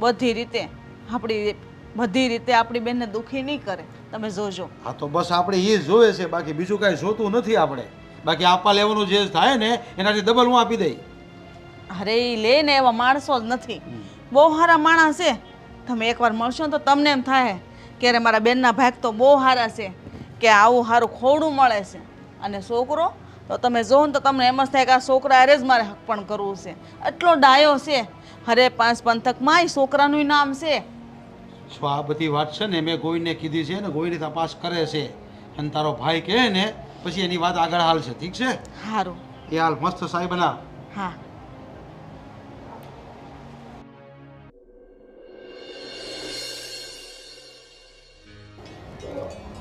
બધી રીતે આપણી બેનને દુઃખી નહીં કરે. તમે જોજો. હા, તો બસ આપણે એ જ જોવે છે, બાકી બીજું કાંઈ જોતું નથી આપણે. બાકી આપવા લેવાનું જે થાય ને એનાથી ડબલ હું આપી દઈ. અરે એ લે ને એવા માણસો જ નથી, બહુ સારા માણસ છે. તમે એકવાર મળશો ને તો તમને એમ થાય કે અરે મારા બેનના ભાગ તો બહુ સારા છે, કે આવું સારું ખોવડું મળે છે. અને છોકરો તો તમે જોવો ને તો તમને એમ જ થાય કે આ છોકરા અરે જ મારે હક પણ કરવું છે. એટલો ડાયો છે. અરે 5 પંથકમાં એ છોકરાનું નામ છે. જો આ બધી વાત છે ને મેં ગોવિંદને કીધી છે ને, ગોવિંદ તપાસ કરે છે. અને તારો ભાઈ કહે ને પછી એની વાત આગળ હાલશે. ઠીક છે? સારું. એ હાલ મસ્ત સાહેબ બના. હા.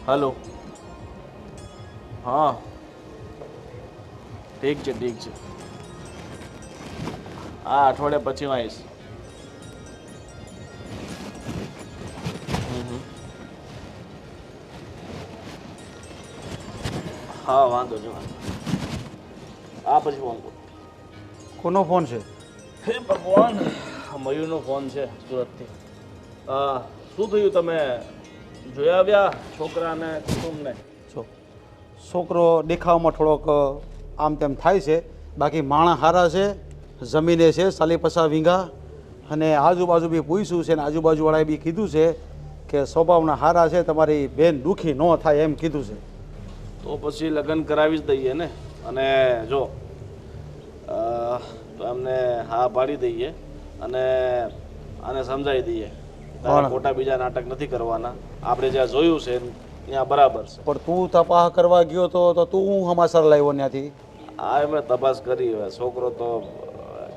હલો. હા, ઠીક છે ઠીક છે. હા, અઠવાડિયા પછી હું આવીશ. હા, વાંધો નહીં. હા, પછી ફોન કરું. કોનો ફોન છે? હે ભગવાન, મયુરનો ફોન છે સુરતથી. શું થયું, તમે જોઈ આવ્યા છોકરાને કુટુંબને? છોકરો દેખાવમાં થોડોક આમ તેમ થાય છે, બાકી માણસ સારા છે. જમીને છે 40-50 વીઘા, અને આજુબાજુ બી પૂછ્યું છે ને આજુબાજુવાળાએ બી કીધું છે કે સ્વભાવના સારા છે, તમારી બેન દુઃખી ન થાય એમ કીધું છે. તો પછી લગ્ન કરાવી જ દઈએ ને. અને જો તો એમને હા પાડી દઈએ અને આને સમજાવી દઈએ તારે ખોટા બીજા નાટક નથી કરવાના. આપણે જ્યાં જોયું છે ત્યાં બરાબર છે. પણ તું તપાસ કરવા ગયો તો તું હું સમાચાર લાવ્યો ત્યાંથી? હા, એમણે તપાસ કરી. હવે છોકરો તો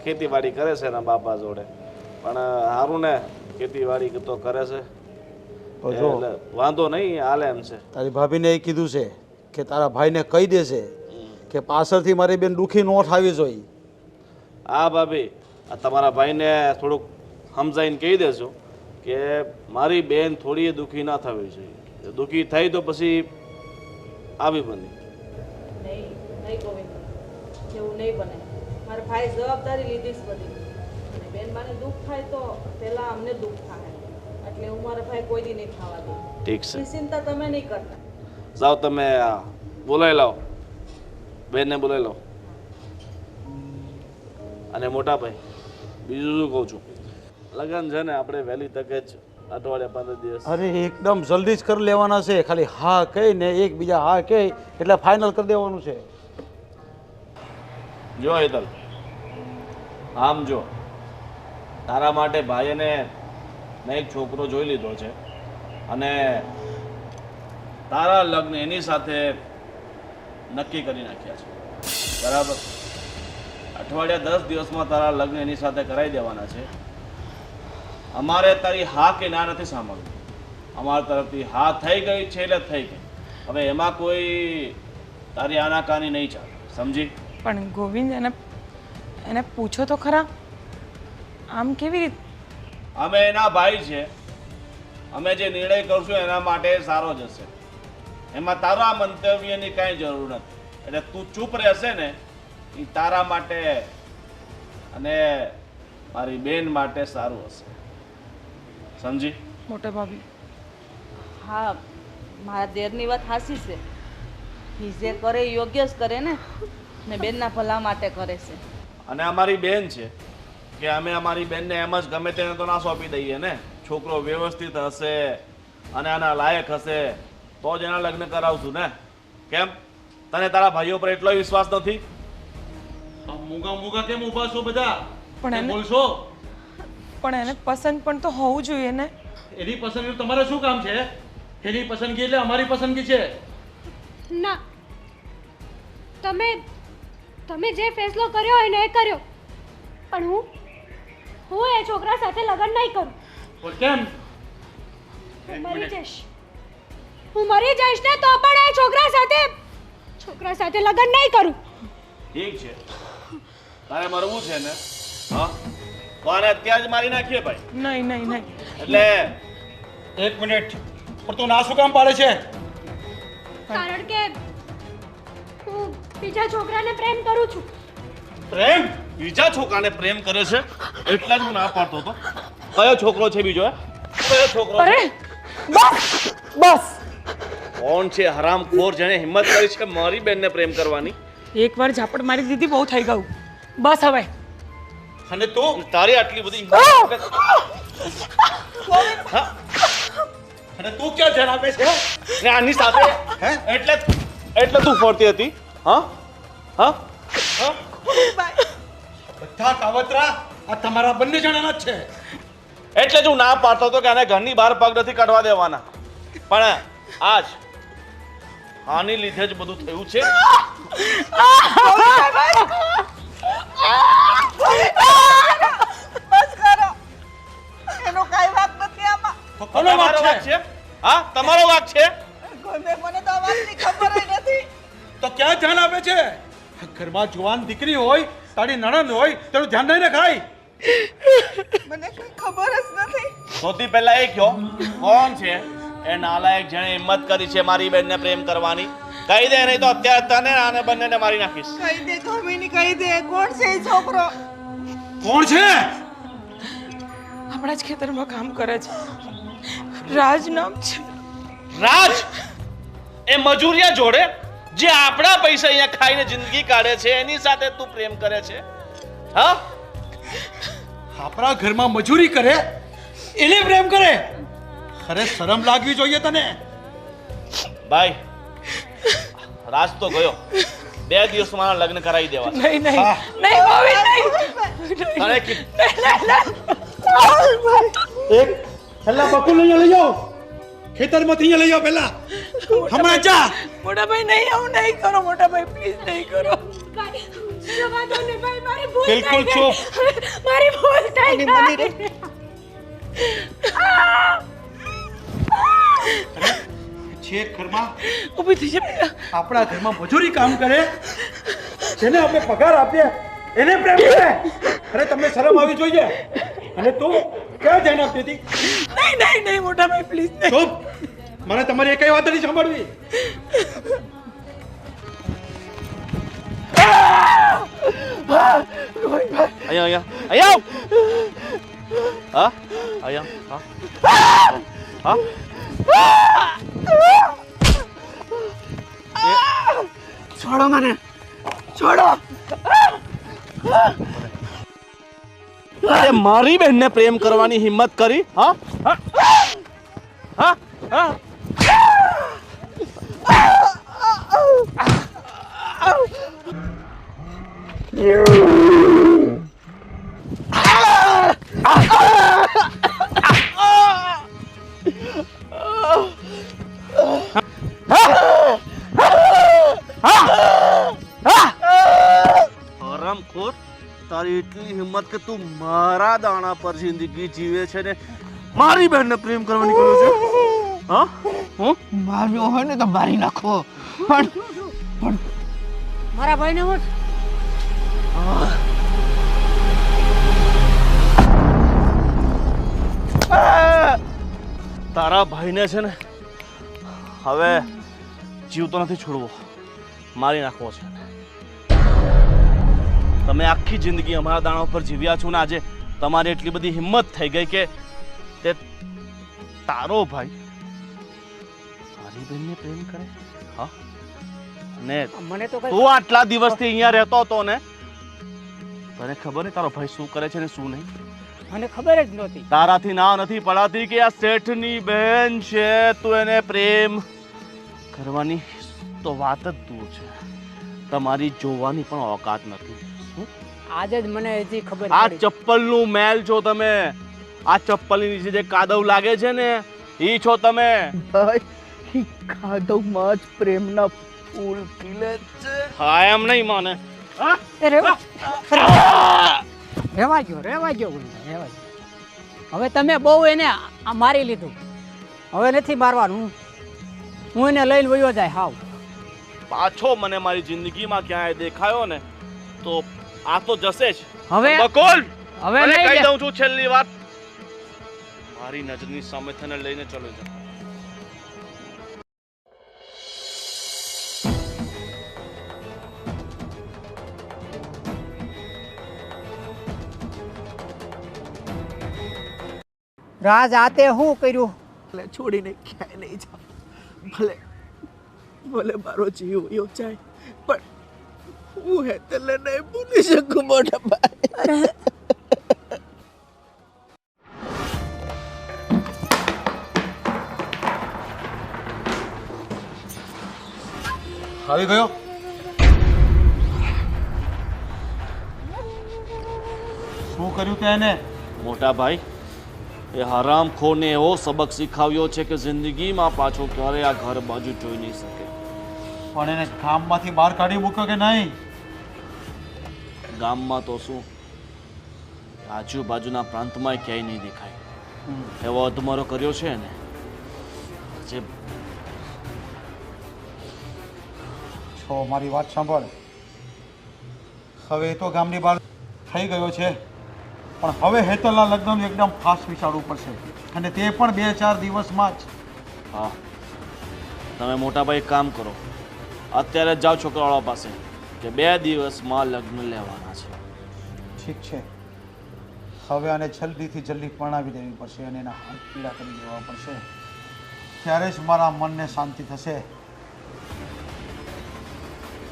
ખેતીવાડી કરે છે એના બાપા જોડે, પણ સારું ને, ખેતીવાડી તો કરે છે એટલે વાંધો નહીં, હાલે એમ છે. તારી ભાભીને એ કીધું છે કે તારા ભાઈને કહી દેશે કે પાછળથી મારી બેન દુઃખી ન થવી જોઈએ. હા ભાભી, આ તમારા ભાઈને થોડુંક સમજાવીને કહી દેજો કે મારી બેન થોડી દુઃખી ના થવી જોઈએ. દુઃખી થઈ તો પછી આવી બની. નહીં ગોવિંદ, એવું નહીં બને. મારા ભાઈ જવાબદારી લીધી જ બધી. અને બેનબાને દુઃખ થાય તો પહેલા અમને દુઃખ થાય, એટલે હું મારા ભાઈ કોઈ દી નહીં ખાવા દઉં. ઠીક છે, ચિંતા તમે નહીં કરતા. જાઓ તમે બોલાવી લાવો, બેનને બોલાવી લો. અને મોટા ભાઈ, બીજું શું કહું છું, લગ્ન છે ને આપણે વહેલી તકે જ અઠવાડિયા 15 દિવસ. અરે એકદમ જલ્દી જ કરી લેવાના છે. ખાલી હા કહીને એકબીજા હા કહે એટલે ફાઇનલ કરી દેવાનું છે. જો હેતલ, આમ જો તારા માટે ભાઈને મેં એક છોકરો જોઈ લીધો છે અને તારા લગ્ન એની સાથે નક્કી કરી નાખ્યા છે. બરાબર? અઠવાડિયા 10 દિવસમાં તારા લગ્ન એની સાથે કરાવી દેવાના છે. અમારે તારી હા કે ના નથી સાંભળવું. અમારા તરફથી હા થઈ ગઈ છે એટલે થઈ ગઈ. હવે એમાં કોઈ તારી આનાકાની નહીં ચાલે, સમજી? પણ ગોવિંદ, એને પૂછો તો ખરા, આમ કેવી રીતે? અમે એના ભાઈ છે. અમે જે નિર્ણય કરશું એના માટે સારો જ હશે. એમાં તારા મંતવ્યની કાંઈ જરૂર નથી. એટલે તું ચૂપ રહેશે ને, એ તારા માટે અને મારી બેન માટે સારું હશે, સમજી? મોટા ભાભી, હા, મારા દેરની વાત સાચી છે. એ જે કરે એ યોગ્ય જ કરે ને બેનના ભલા માટે કરે છે. અને અમારી બેન છે, કે અમે અમારી બેનને એમ જ ગમે તેને તો ના સોંપી દઈએ ને. છોકરો વ્યવસ્થિત હશે અને આના લાયક હશે તો જ એના લગ્ન કરાવશું ને. કેમ તને તારા ભાઈઓ પર એટલો વિશ્વાસ નથી? આ મૂગા મૂગા કેમ ઊભા છો બધા? પણ કેમ એને- બોલશો? પણ એને પસંદ પણ તો હોવું જોઈએ ને. એની પસંદગી તમારે શું કામ છે? એની પસંદગી એટલે અમારી પસંદગી છે. ના, તમે જે ફેસલો કર્યો હોય ને એ કર્યો, પણ હું એ છોકરા સાથે લગ્ન નહીં કરું. પણ કેમ? હું મરી જઈશ ને તો પણ એ છોકરા સાથે લગ્ન નહીં કરું. ઠીક છે, તારે મરવું છે ને? હા, તો આને અત્યારે જ મારી નાખીએ ભાઈ. નહીં નહીં નહીં. એટલે એક મિનિટ, પણ તું ના શું કામ પાડે છે? કારણ કે હું બીજા છોકરાને પ્રેમ કરું છું. પ્રેમ? બીજા છોકરાને પ્રેમ કરે છે એટલા જ હું ના પાડતો હતો. કયો છોકરો છે બીજો? કયો છોકરો છે? અરે બસ બસ. કોણ છે હરામખોર જેણે હિંમત કરી છે મારી બેનને પ્રેમ કરવાની? એકવાર ઝાપટ મારી દીધી, બહુ થઈ ગયું. બસ હવે. અને તું તારી આટલી બધી હિંમત? હા? અને તું ક્યાં ધ્યાન આપે છે? ને આની સાથે હે? એટલે તું ફરતી હતી? હા હા હા? બધા કાવતરા આ તમારા બંને જણાના જ છે. એટલે જ હું ના પાડતો હતો કે આને ઘરની બહાર પગ નથી કાઢવા દેવાના. પણ આજ આની લીધે જ બધું થયું છે. બસ કરો, એનો કાંઈ વાંક નથી આમાં. તો કોનો વાંક તમારો વાંક છે? છે? હા, તમારો વાંક છે. મને તો આ વાતની ખબર ય નથી. તો ક્યાં ધ્યાન આપે છે? ઘરમાં જુવાન દીકરી હોય, તારી નણંદ હોય, તેનું ધ્યાન નહીં રખાય. મને કઈ ખબર જ નથી. સૌથી પહેલા એ કહો, કોણ છે એ નાલાયક જેણે હિંમત કરી છે મારી બેનને પ્રેમ કરવાની? કહી દે, નહીં તો અત્યારે તને આને બંનેને મારી નાખીશ. કહી દે કામિની, કહી દે કોણ છે એ છોકરો? કોણ છે? આપણા જ ખેતરમાં કામ કરે છે. રાજ નામ છે. રાજ? એ મજૂરિયા જોડે જે આપણા પૈસા અહીંયા ખાઈને જિંદગી કાઢે છે એની સાથે તું પ્રેમ કરે છે? હા? આપણા ઘરમાં મજૂરી કરે એને પ્રેમ કરે? અરે શરમ લાગવી જોઈએ તને. ભાઈ, રાજ તો ગયો. 2 દિવસમાં લગ્ન કરાવી દેવા. નહીં નહીં હા. નહીં ગોવિંદ નહીં. તને કીધું. એક પહેલા બકુલ અહીંયા લઈ જાઓ. ખેતરમાંથી અહીંયા લઈ જાઓ પહેલા. હમણાં જા. મોટા ભાઈ નહીં, આવું નહીં કરો. મોટા ભાઈ પ્લીઝ નહીં કરો. ભાઈ, જવા દો ને ભાઈ, મારી ભૂલ થઈ બિલકુલ ગઈ. ચૂપ. મારી ભૂલ થઈ ગઈ. છે ઘરમાં ઊભી થઈ જા બેટા. આપણા ઘરમાં મજૂરી કામ કરે જેને આપણે પગાર આપીએ એને પ્રેમ કરે? અરે તમને શરમ આવી જોઈએ. અને તું ક્યાં ધ્યાન આપતી હતી? નહીં નહીં નહીં મોટા ભાઈ પ્લીઝ નહીં. ચૂપ. મને તમારી એકઈ વાત નથી સાંભળવી. અહીંયા અહીંયા અહીંયા. હા? અહીંયા. હા? હા? છોડો મને, છોડો. તે મારી બહેનને પ્રેમ કરવાની હિંમત કરી? હા? હા? હા? હા? હરામખોર, તારી એટલી હિંમત કે તું મારા દાણા પર જિંદગી જીવે છે ને મારી બહેનને પ્રેમ કરવાની કહ્યું છે? હા? હું મારવો હોય ને તો મારી નાખો. પણ મારા ભાઈને હું તારા ભાઈને છે ને હવે જીવતો નથી છોડવો, મારી નાખવો છે. તમે આખી જિંદગી અમારા દાણા ઉપર જીવ્યા છો ને આજે તમારી એટલી બધી હિંમત થઈ ગઈ કે તે તારો ભાઈ મારી બહેનને પ્રેમ કરે? હા? ને મને તો કઈ તું આટલા દિવસથી અહીંયા રહેતો હતો ને, તને ખબર નહીં તારો ભાઈ શું કરે છે ને શું નહીં? મને ખબર જ નહોતી. તારાથી ના નથી પડાતી કે આ શેઠની બહેન છે, તું એને પ્રેમ કરવાની તો વાત જ દૂર છે, તમારી જોવાની પણ ઓકાત નથી. આજે જ મને હજી ખબર આ પડી. ચપ્પલનું મેલ છો તમે. આ ચપ્પલની નીચે જે કાદવ લાગે છે ને ઈ છો તમે. ભાઈ ઈ કાદવમાં જ પ્રેમના ફૂલ ખીલે છે. હા એમ નહીં માને. હા? રેવા ગયો રેવા ગયો. હવે તમે બહુ એને મારી લીધું, હવે નથી મારવાનું. હું એને લઈને વયો જાય. હાવ પાછો મને મારી જિંદગીમાં ક્યાંય દેખાયો ને તો આ તો જશે જ. હવે બકોલ હવે મને નહીં કહી જા. દઉં છું છેલ્લી વાત, મારી નજરની સામે તને લઈને ચલો જા. રાજ આતે શું કર્યું? ભલે છોડીને ક્યાંય નહીં જાઉં, ભલે ભલે મારો જીવ વયો જાય, પણ હું હેતલને નહીં ભૂલી શકું મોટા ભાઈ. આવી ગયો? શું કર્યું તે એને? મોટા ભાઈ, એ હરામખોરને એવો સબક શીખવ્યો છે કે જિંદગીમાં પાછો ક્યારે આ ઘર બાજુ જોઈ નહીં શકે. પણ એને ગામમાંથી બહાર કાઢી મૂક્યો કે નહીં? ગામમાં તો શું, આજુબાજુના પ્રાંતમાં ક્યાંય નહીં દેખાય. એવો અધમરો કર્યો છે ને જે છો મારી વાત સાંભળ. હવે એ તો ગામની બહાર થઈ ગયો છે, પણ હવે હેતલના લગ્નનું એકદમ ફાસ્ટ વિચારવું પડશે, અને તે પણ 2-4 દિવસમાં જ. હા, તમે મોટા ભાઈ એક કામ કરો, અત્યારે જ જાઓ છોકરાવાળા પાસે કે 2 દિવસમાં લગ્ન લેવાના છે. ઠીક છે, હવે આને જલ્દીથી જલ્દી પરણાવી દેવી પડશે અને એના હાથ પીડા કરી દેવા પડશે, ત્યારે જ મારા મનને શાંતિ થશે.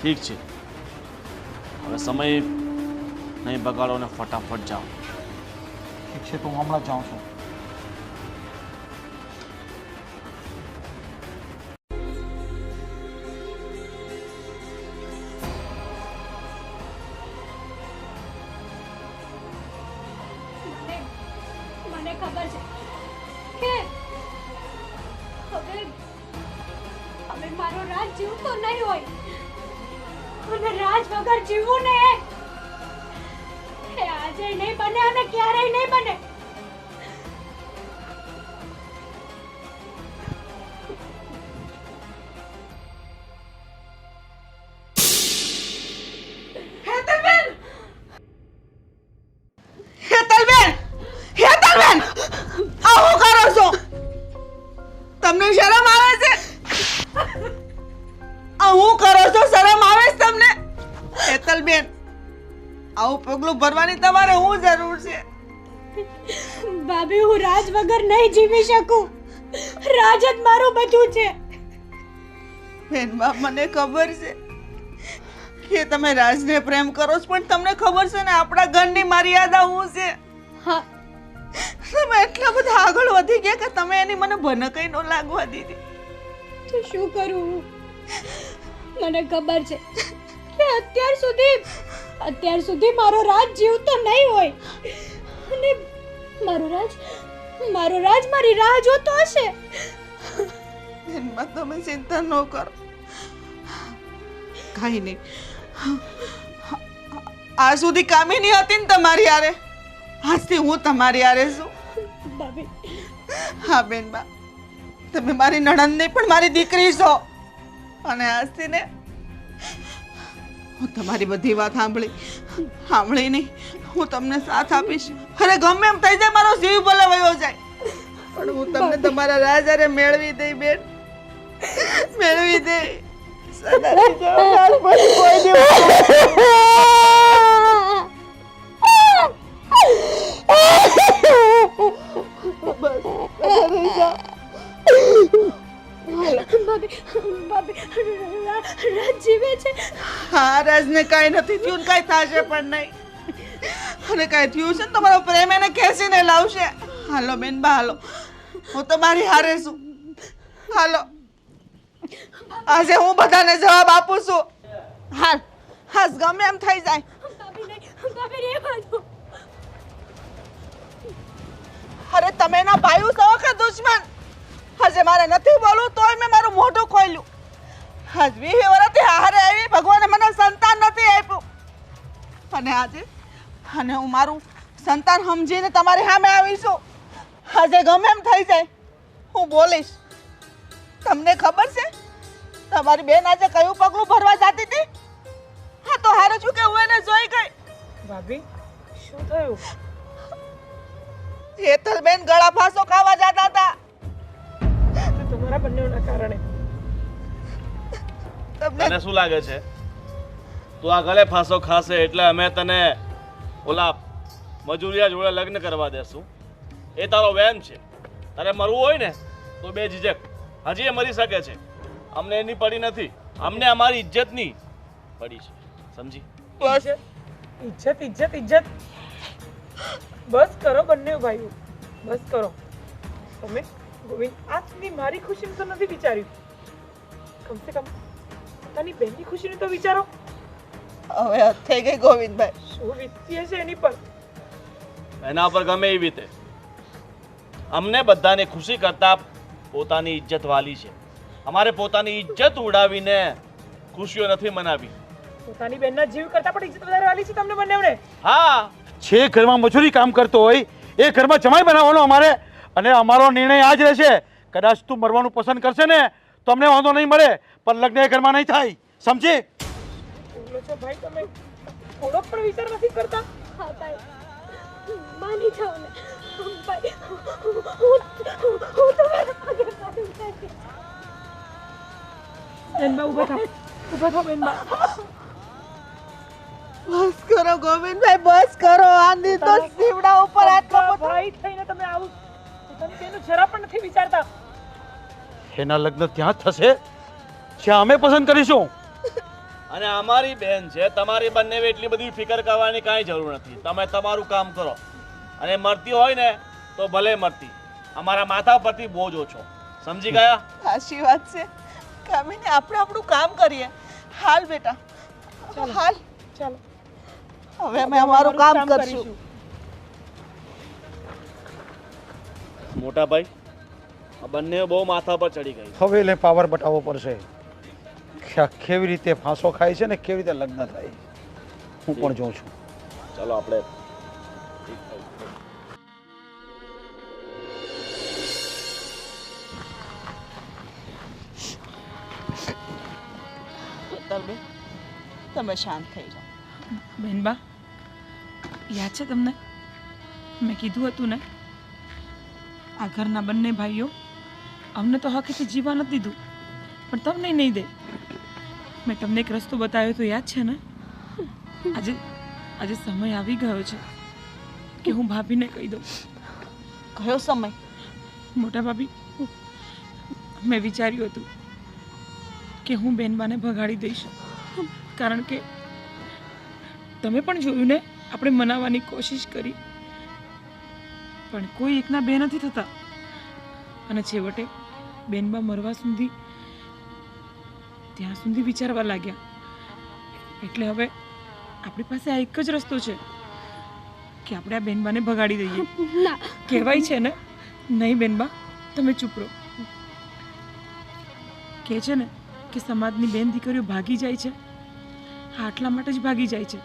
ઠીક છે, હવે સમય નહીં બગાડો ને ફટાફટ જાઓ. ઠીક છે, તો હું હમણાં જ જાઉં છું. મને ખબર છે કે હવે હવે મારો રાજ જીવતો નહીં હોય, અને રાજ વગર જીવવું ને એ આજે નહીં બને અને ક્યારેય નહીં બને. હેતલબેન, હેતલબેન, આ શું કરો છો? તમને શરમ આવે છે? આ શું કરો છો? શરમ આવે છે તમને? હેતલબેન, આવું પગલું ભરવાની તમારે શું જરૂર છે? ભાભી, હું રાજ વગર નહીં જીવી શકું. રાજ જ મારું બધું છે. બેનબા, મને ખબર છે કે તમે રાજને પ્રેમ કરો છો, પણ તમને ખબર છે ને આપણા ઘરની મર્યાદા શું છે? હા, તમે એટલા બધા આગળ વધી ગયા કે તમે એની મને ભનકઈ ન લાગવા દીધી. તો શું કરું હું? મને ખબર છે કે અત્યાર સુધી મારો રાજ જીવતો નહીં હોય, અને મારો રાજ મારી રાહ જોતો હશે. બેનબા, તમે ચિંતા ન કરો, કાંઈ નહીં. આ સુધી કામિની હતી ને તમારી હારે, આજથી હું તમારી હારે છું. ભાભી, હા બેનબા, તમે મારી નણંદ નહીં પણ મારી દીકરી છો, અને આજથી ને હું તમારી બધી વાત સાંભળી નહીં, હું તમને સાથ આપીશ. અરે ગમે એમ થઈ જાય, મારો જીવ ભલે વયો જાય, પણ હું તમને તમારા રાજ હારે મેળવી દઈ બેન, મેળવી દઈ. સદાની જવાબ પછી કોઈ દિવસ ભાભી, રાજ જીવે છે. હા, રાજને કાંઈ નથી થયું, કાંઈ થશે પણ નહીં. અને કાંઈ થયું છે ને તમારો પ્રેમ એને ખેંચીને લાવશે. હાલો બેનબા હાલો, હું તમારી હારે છું. હાલો, આજે હું બધાને જવાબ આપું છું. હાલ હાસ ગમે એમ થઈ જાય. અરે તમે ના ભાઈઓ છો કે દુશ્મન? આજે મારે નથી બોલવું તોય મેં મારું મોઢું ખોલ્યું. આજ 20 વર્ષથી હારે આવી, ભગવાને મને સંતાન નથી આપ્યું. અને આજે હું મારું સંતાન સમજીને તમારી સામે આવી છું. આજે ગમે એમ થઈ જાય હું બોલીશ. તમને ખબર છે તમારી બેન આજે કયું પગલું ભરવા જતી હતી? હા તો હારું છું કે હું એને જોઈ ગઈ. ભાભી શું થયું? હેતલબેન ગળા ફાંસો ખાવા જતા હતા. તમારા બંનેના કારણે. તને શું લાગે છે તું આ ગળે ફાંસો ખાશે એટલે અમે તને ઓલા મજૂરિયા જોડે લગ્ન કરવા દેશું? એ તારો વહેમ છે. તારે મરવું હોય ને તો બે ઝીઝક હજી એ મરી શકે છે. અમને એની પડી નથી, અમને અમારી ઇજ્જતની પડી છે. સમજી? બસ ઇજ્જત ઇજ્જત ઇજ્જત. બસ કરો બંને ભાઈઓ, બસ કરો. તમે ગોવિંદ આજ સુધી મારી ખુશીનું તો નથી વિચાર્યું. કમસે કમ પોતાની બહેનની ખુશીનું તો વિચારો. હવે થઈ ગઈ ગોવિંદભાઈ. શું વીતી હશે એની પર? એના પર ગમે એવી રીતે અમને બધાને ખુશી કરતા પોતાની ઇજ્જત વાલી છે. અમારે પોતાની ઇજ્જત ઉડાવીને ખુશીઓ નથી મનાવી. પોતાની બહેનના જીવ કરતા પણ ઇજ્જત વધારે વાલી છે તમને બંનેવને. હા, જે ઘરમાં મજૂરી કામ કરતો હોય એ ઘરમાં જમાઈ બનાવવાનો અમારે. અને અમારો નિર્ણય આ જ રહેશે. કદાચ તું મરવાનું પસંદ કરશે ને તો અમને વાંધો નહીં મળે, પણ લગ્ન એ ઘરમાં નહીં થાય. સમજી? બોલો છો ભાઈ તમે થોડો પણ વિચાર નથી કરતા? હા ભાઈ, માની જાઓ ને ભાઈ. હું તમારા પગે પડી જઈશ. બેનબા ઊભા થાઓ, ઊભા થાઓ બેનબા. બસ કરો ગોવિંદભાઈ, બસ કરો. આંધી તો સીવડા ઉપર આટલો બધો. ભાઈ થઈને તમે આવું પોતાની બેનનું જરા પણ નથી વિચારતા. એના લગ્ન ત્યાં જ થશે જ્યાં અમે પસંદ કરીશું. અને અમારી બેન છે, તમારી બંને એટલી બધી ફિકર કરવાની કાંઈ જરૂર નથી. તમે તમારું કામ કરો અને મરતી હોય ને તો ભલે મરતી, અમારા માથા પરથી બોજ ઓછો. સમજી ગયા? સાચી વાત છે. કામીને આપણે આપણું કામ કરીએ. હાલ બેટા હાલ, ચાલો હવે અમે અમારું કામ કરશું. મોટા ભાઈ, આ બંને બહુ માથા પર ચડી ગઈ. હવે એટલે પાવર બતાવવો પડશે કે આ કેવી રીતે ફાંસો ખાય છે ને કેવી રીતે લગ્ન થાય. હું પણ જોઉં છું. ચાલો આપણે હેતલબેન તમે શાંત થઈ જાઓ. બેનબા યાદ છે તમને મેં કીધું હતું ને આ ઘરના બંને ભાઈઓ અમને તો હકીથી જીવવા નથી દીધું પણ તમને નહીં દે. મેં તમને એક રસ્તો બતાવ્યો તો યાદ છે ને? આજે સમય આવી ગયો છે કે હું ભાભીને કહી દઉં. કયો સમય? મોટા ભાભી, મેં વિચાર્યું હતું કે હું બેનબાને ભગાડી દઈશ, કારણ કે તમે પણ જોયું ને આપણે મનાવવાની કોશિશ કરી પણ કોઈ એકના બે નથી થતા. અને છેવટે બેનબા મરવા સુધી ત્યાં સુધી વિચારવા લાગ્યા. એટલે હવે આપણી પાસે આ એક જ રસ્તો છે કે આપણે આ બેનબાને ભગાડી દઈએ. ના, કહેવાય છે ને, નહીં બેનબા તમે ચૂપ રહો. કહે છે ને કે સમાજની બેન દીકરીઓ ભાગી જાય છે, આટલા માટે જ ભાગી જાય છે.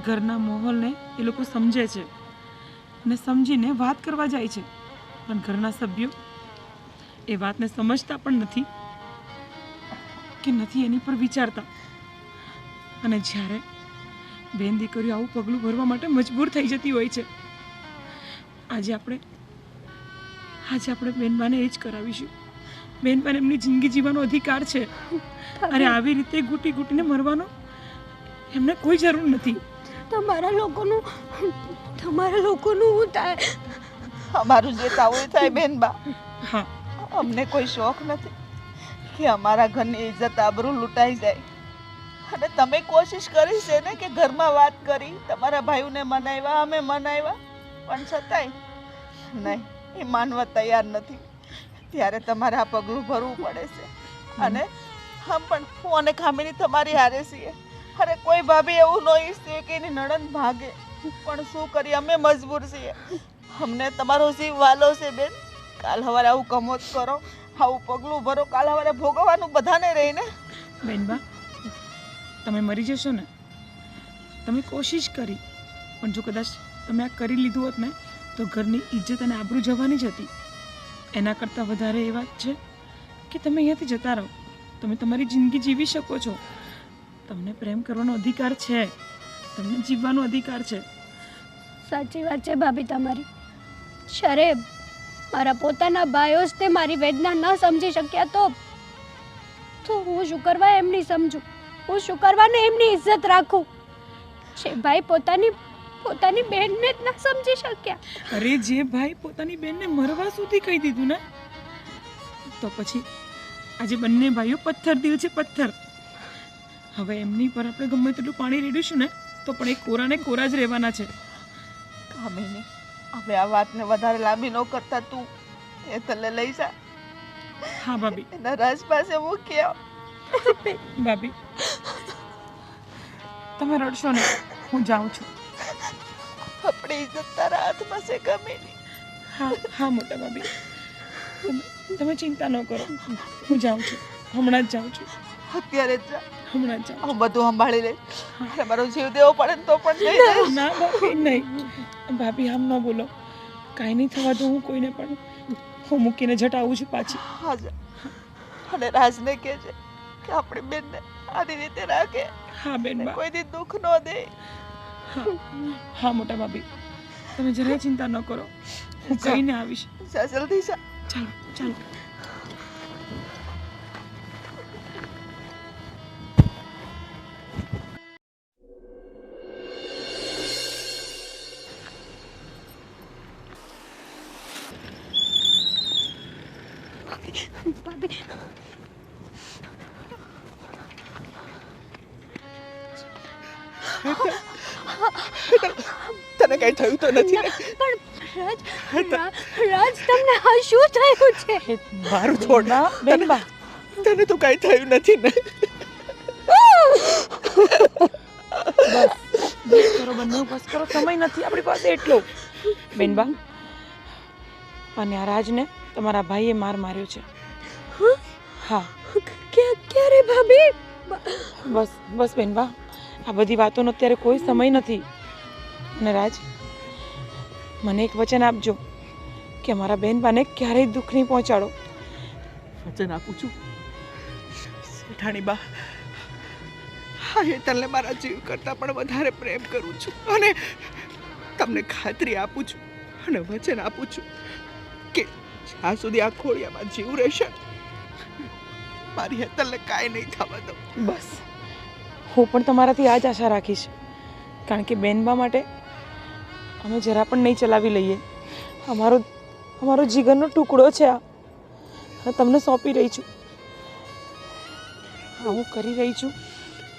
ઘરના માહોલને એ લોકો સમજે છે અને સમજીને વાત કરવા જાય છે, પણ ઘરના સભ્યો એ વાતને સમજતા પણ નથી કે નથી એની પર વિચારતા. અને જ્યારે બેન દીકરીઓ આવું પગલું ભરવા માટે મજબૂર થઈ જતી હોય છે, આજે આપણે બેનબાને એ જ કરાવીશું. બેનબાને એમની જિંદગી જીવવાનો અધિકાર છે. અરે આવી રીતે ઘૂંટી ઘૂંટીને મરવાનો એમને કોઈ જરૂર નથી. તમારા લોકોનું શું થાય? અમારું જે થવું થાય બેનબા. હા, અમને કોઈ શોખ નથી કે અમારા ઘરની ઇજ્જત આબરૂ લૂંટાઈ જાય. અને તમે કોશિશ કરી છે ને કે ઘરમાં વાત કરી, તમારા ભાઈઓને મનાવ્યા, અમે મનાવ્યા, પણ છતાંય નહીં, એ માનવા તૈયાર નથી. ત્યારે તમારે આ પગલું ભરવું પડે છે. અને હમ પણ હું અને ખામીની તમારી હારે છીએ. અરે કોઈ ભાભી એવું ન ઈચ્છે કે એની નણંદ ભાગે, પણ શું કરીએ, અમે મજબૂર છીએ. અમને તમારો જીવ વાલો છે બેન. કાલ સવારે આવું કમોત કરો, આવું પગલું ભરો, કાલ સવારે ભોગવવાનું બધાને રહીને. બેનબા, તમે મરી જશો ને? તમે કોશિશ કરી, પણ જો કદાચ તમે આ કરી લીધું હોત ને તો ઘરની ઇજ્જત અને આબરૂ જવાની જ હતી. એના કરતાં વધારે એ વાત છે કે તમે અહીંયાથી જતા રહો. તમે તમારી જિંદગી જીવી શકો છો. તમને પ્રેમ કરવાનો અધિકાર છે, તમને જીવવાનો અધિકાર છે. સાચી વાત છે ભાભી તમારી. જ્યારે મારા પોતાના ભાઈઓ જ તે મારી વેદના ન સમજી શક્યા તો હું શું કરવા એમની સમજું? હું શું કરવાને એમની ઇજ્જત રાખું? જે ભાઈ પોતાની બહેનને જ ન સમજી શક્યા. અરે જે ભાઈ પોતાની બેનને મરવા સુધી કહી દીધું ને, તો પછી આજે બંને ભાઈઓ પથ્થર દિલ છે, પથ્થર. હવે એમની પર આપણે ગમે તેટલું પાણી રેડીશું ને તો પણ એ કોરાને કોરા જ રહેવાના છે. કામિની, હવે આ વાતને વધારે લાંબી ન કરતા તું એ તલે લઈ જા. હા ભાભી. એના રાજ પાસે મૂકી આવ. ભાભી, તમે રડશો ને, હું જાઉં છું. આપણી ઇજ્જત તારા હાથમાં છે કામિની. હા હા મોટા ભાભી, તમે ચિંતા ન કરો, હું જાઉં છું, હમણાં જ જાઉં છું. અત્યારે જ જા, હમણાં જ જાઉં હું બધું સંભાળી લઈશ. અને મારો જીવ દેવો પડે ને તો પણ જઈ જઈશ. છું. ના ભાભી નહીં, ભાભી આમ ન બોલો. કાંઈ નહીં થવા દો હું કોઈને પણ. હું મૂકીને જટ આવું છું પાછી. હા જા. અને રાજને કહેજે કે આપણી બેનને આની રીતે રાખે. હા બેનબા. કોઈ દી દુઃખ ન દે. હા મોટા ભાભી, તમે જરાય ચિંતા ન કરો, હું કહીને આવીશ. જા જલ્દી જા. ચાલો ચાલો. ભાભી, તને કઈ થયું તો નથી ને? પણ રાજ તમને આ શું થયું છે? મારું છોડ ના બેનબા, તને તો કઈ થયું નથી ને? બસ કરો બંને, બસ કરો, સમય નથી આપણી પાસે એટલો. બેનબા, અને આ રાજને તમારા ભાઈએ માર્યો છે. હા. ક્યારે ભાભી? બસ બસ બેનબા, આ બધી વાતોનો અત્યારે કોઈ સમય નથી. અને રાજ, મને એક વચન આપજો કે મારા બેનબાને ક્યારેય દુઃખ નહીં પહોંચાડો. વચન આપું છું શેઠાણી બા. હા, એ તને મારા જીવ કરતાં પણ વધારે પ્રેમ કરું છું. અને તમને ખાતરી આપું છું અને વચન આપું છું કે જ્યાં સુધી આ ખોડિયામાં જીવ રહેશે મારી હેતલને કાંઈ નહીં થવા દઉં. બસ, હું પણ તમારાથી આ જ આશા રાખીશ. કારણ કે બેનબા માટે અમે જરા પણ નહીં ચલાવી લઈએ. અમારો જીગરનો ટુકડો છે આ. તમને સોંપી રહી છું. હા, હું કરી રહી છું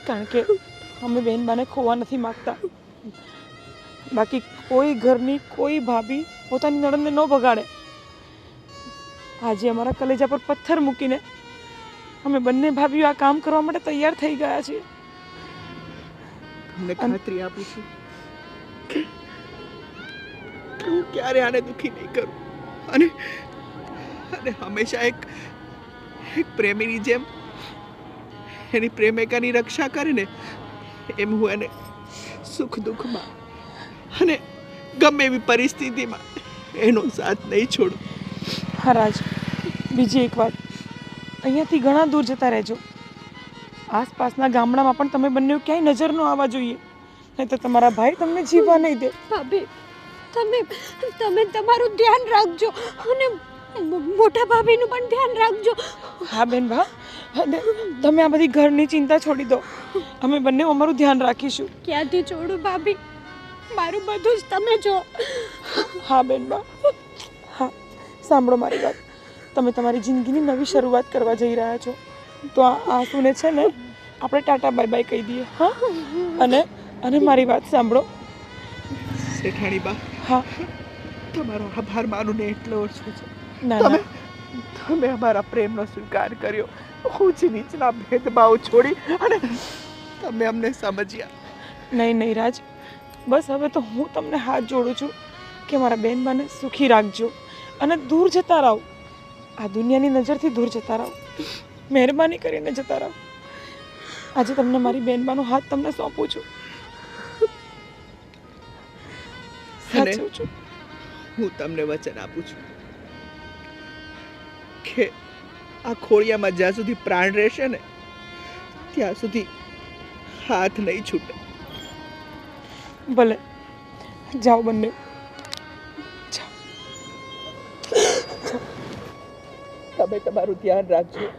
કારણ કે અમે બેનબાને ખોવા નથી માગતા. બાકી કોઈ ઘરની કોઈ ભાભી પોતાની નણંદને ન બગાડે. આજે અમારા કલેજા પર પથ્થર મૂકીને અમે બંને ભાભીઓ આ કામ કરવા માટે તૈયાર થઈ ગયા છીએ. તમને ખાતરી આપું છું કે હું ક્યારે આને દુઃખી નહીં કરું. અને હંમેશા એક પ્રેમીની જેમ એની પ્રેમિકાની રક્ષા કરીને એમ હું એને સુખ દુઃખમાં અને ગમે એવી પરિસ્થિતિમાં એનો સાથ નહીં છોડું. હા રાજ, બીજી એક વાત, અહીંયાથી ઘણા દૂર જતા રહેજો. આસપાસના ગામડામાં પણ તમે બંને ક્યાંય નજર ન આવવા જોઈએ, નહીં તો તમારા ભાઈ તમને જીવવા નહીં દે. ભાભી, તમે તમારું ધ્યાન રાખજો અને મોટા ભાભીનું પણ ધ્યાન રાખજો. હા બેન ભા, અને તમે આ બધી ઘરની ચિંતા છોડી દો. અમે બંને અમારું ધ્યાન રાખીશું. ક્યાંથી છોડું ભાભી? મારું બધું જ તમે જો. હા બેન બા, હા સાંભળો મારી વાત. તમે તમારી જિંદગીની નવી શરૂઆત કરવા જઈ રહ્યા છો, તો આ આંસુને છે ને આપણે ટાટા બાય બાય કહી દઈએ હા અને મારી વાત સાંભળો શેઠાણી બા, હા તમારો આભાર માનું ને એટલો ઓછો છે. ના તમે ના તમે અમારા પ્રેમનો સ્વીકાર કર્યો, ઊંચ નીચના ભેદભાવ છોડી અને તમે અમને સમજ્યા. નહીં નહીં રાજ, બસ હવે તો હું તમને હાથ જોડું છું કે મારા બેનબાને સુખી રાખજો અને દૂર જતા રહો, આ દુનિયાની નજરથી દૂર જતા રહો, મહેરબાની કરીને જતા રહો. આજે તમને મારી બેનબાનો હાથ તમને સોંપું છું. સાચું છું. હું તમને વચન આપું છું કે આ ખોળિયામાં જ્યાં સુધી પ્રાણ રહેશે ને ત્યાં સુધી હાથ નહીં છૂટે. ભલે જાઓ બંને. તમે તમારું ધ્યાન રાખજો.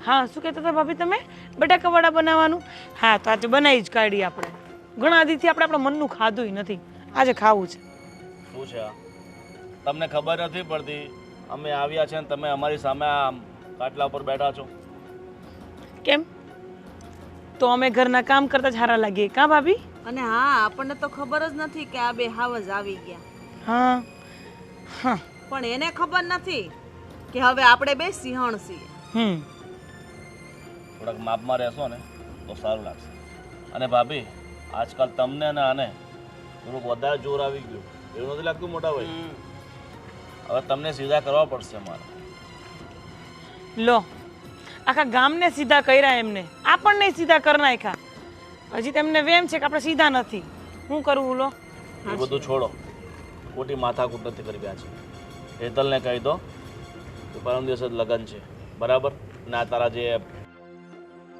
હા શું કહેતા હતા ભાભી તમે? બટાકા વડા બનાવવાનું? હા તો આજે બનાવી જ કાઢી આપણે. ઘણા દીથી આપણે આપણા મનનું ખાધું નથી, આજે ખાવું છે. શું છે આ? તમને ખબર નથી પડતી અમે આવ્યા છે ને તમે અમારી સામે આ કાટલા ઉપર બેઠા છો. કેમ? તો અમે ઘરના કામ કરતા જ હારા લાગીએ કાં ભાભી? અને હા, આપણને તો ખબર જ નથી કે આ બે હાવજ આવી ગયા. હા હા પણ એને ખબર નથી કે હવે આપણે બે સિંહણ છીએ. થોડાક માપમાં રહેશો ને તો સારું લાગશે. અને ભાભી, આજકાલ તમને ને આને થોડુંક વધારે જોર આવી ગયું એવું નથી લાગતું મોટા ભાઈ? હવે તમને સીધા કરવા પડશે મારે. લો આખા ગામને સીધા કર્યા એમને, આપણને સીધા કરી નાખ્યા. હજી તેમને વેમ છે કે આપણે સીધા નથી. શું કરવું? લો એ બધું છોડો, ખોટી માથાકૂટ નથી કરી રહ્યા છે. હેતલને કહી દો કે પરમ દિવસે જ લગ્ન છે, બરાબર? અને આ તારા જે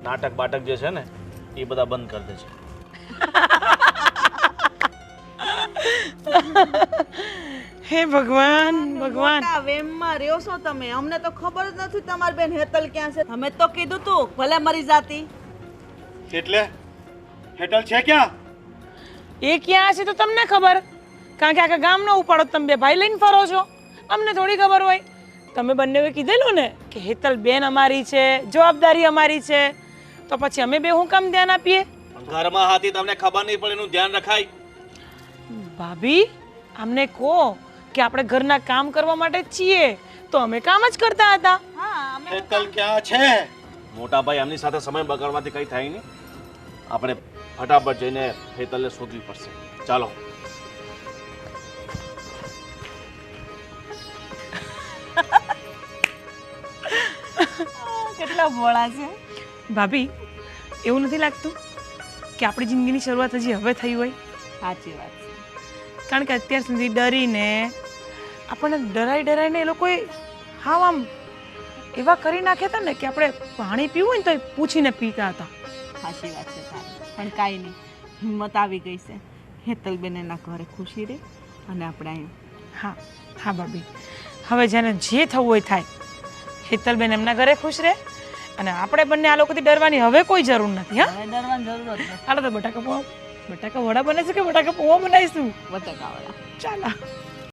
નાટક બાટક જે છે ને એ બધા બંધ કરી દે છે. હે ભગવાન ભગવાન, મોટા વેમમાં રહ્યો છો તમે. અમને તો ખબર જ નથી તમારી બેન હેતલ ક્યાં છે. અમે તો કીધું તું ભલે મરી જાતી. એટલે હેટલ છે ક્યાં? એ ક્યાં હશે તો તમને ખબર, કારણ કે આખા ગામનો ઉપાડો તમે બે ભાઈ લઈને ફરો છો. અમને થોડી ખબર હોય. તમે બંનેએ કીધેલું ને કે હેતલ બેન અમારી છે, જવાબદારી અમારી છે, તો પછી અમે બે હું કામ ધ્યાન આપીએ? ઘરમાં હતી તમને ખબર નહીં પડે એનું ધ્યાન રખાય. ભાભી અમને કહો કે આપણે ઘરના કામ કરવા માટે જ છીએ, તો અમે કામ જ કરતા હતા. હા, અમે હેટલ ક્યાં છે? મોટા ભાઈ, એમની સાથે સમય બગાડવાથી કંઈ થાય નહીં. આપણે ફટાફટ જઈને હેતલને શોધવી પડશે. ચાલો. કેટલા ભોળા છે ભાભી, એવું નથી લાગતું કે આપણી જિંદગીની શરૂઆત હજી હવે થઈ હોય? સાચી વાત છે. કારણ કે અત્યાર સુધી ડરીને આપણને ડરાઈને એ લોકોએ હાવ આમ એવા કરી નાખ્યા હતા ને કે આપણે પાણી પીવું હોય ને તો એ પૂછીને પીતા હતા. સાચી વાત છે તારી. પણ કાંઈ નહીં, હિંમત આવી ગઈ છે. હેતલબેન એના ઘરે ખુશી રહે અને આપણે અહીંયા. હા હા ભાભી, હવે જેને જે થવું હોય થાય. હેતલબેન એમના ઘરે ખુશ રહે અને આપણે બંને આ લોકોથી ડરવાની હવે કોઈ જરૂર નથી. હા, હવે ડરવાની જરૂર જ નથી. હાલો તો બટાકા વડા બને છે કે બટાકા પૌવા બનાવીશું? બટાકાવાળા. ચાલો.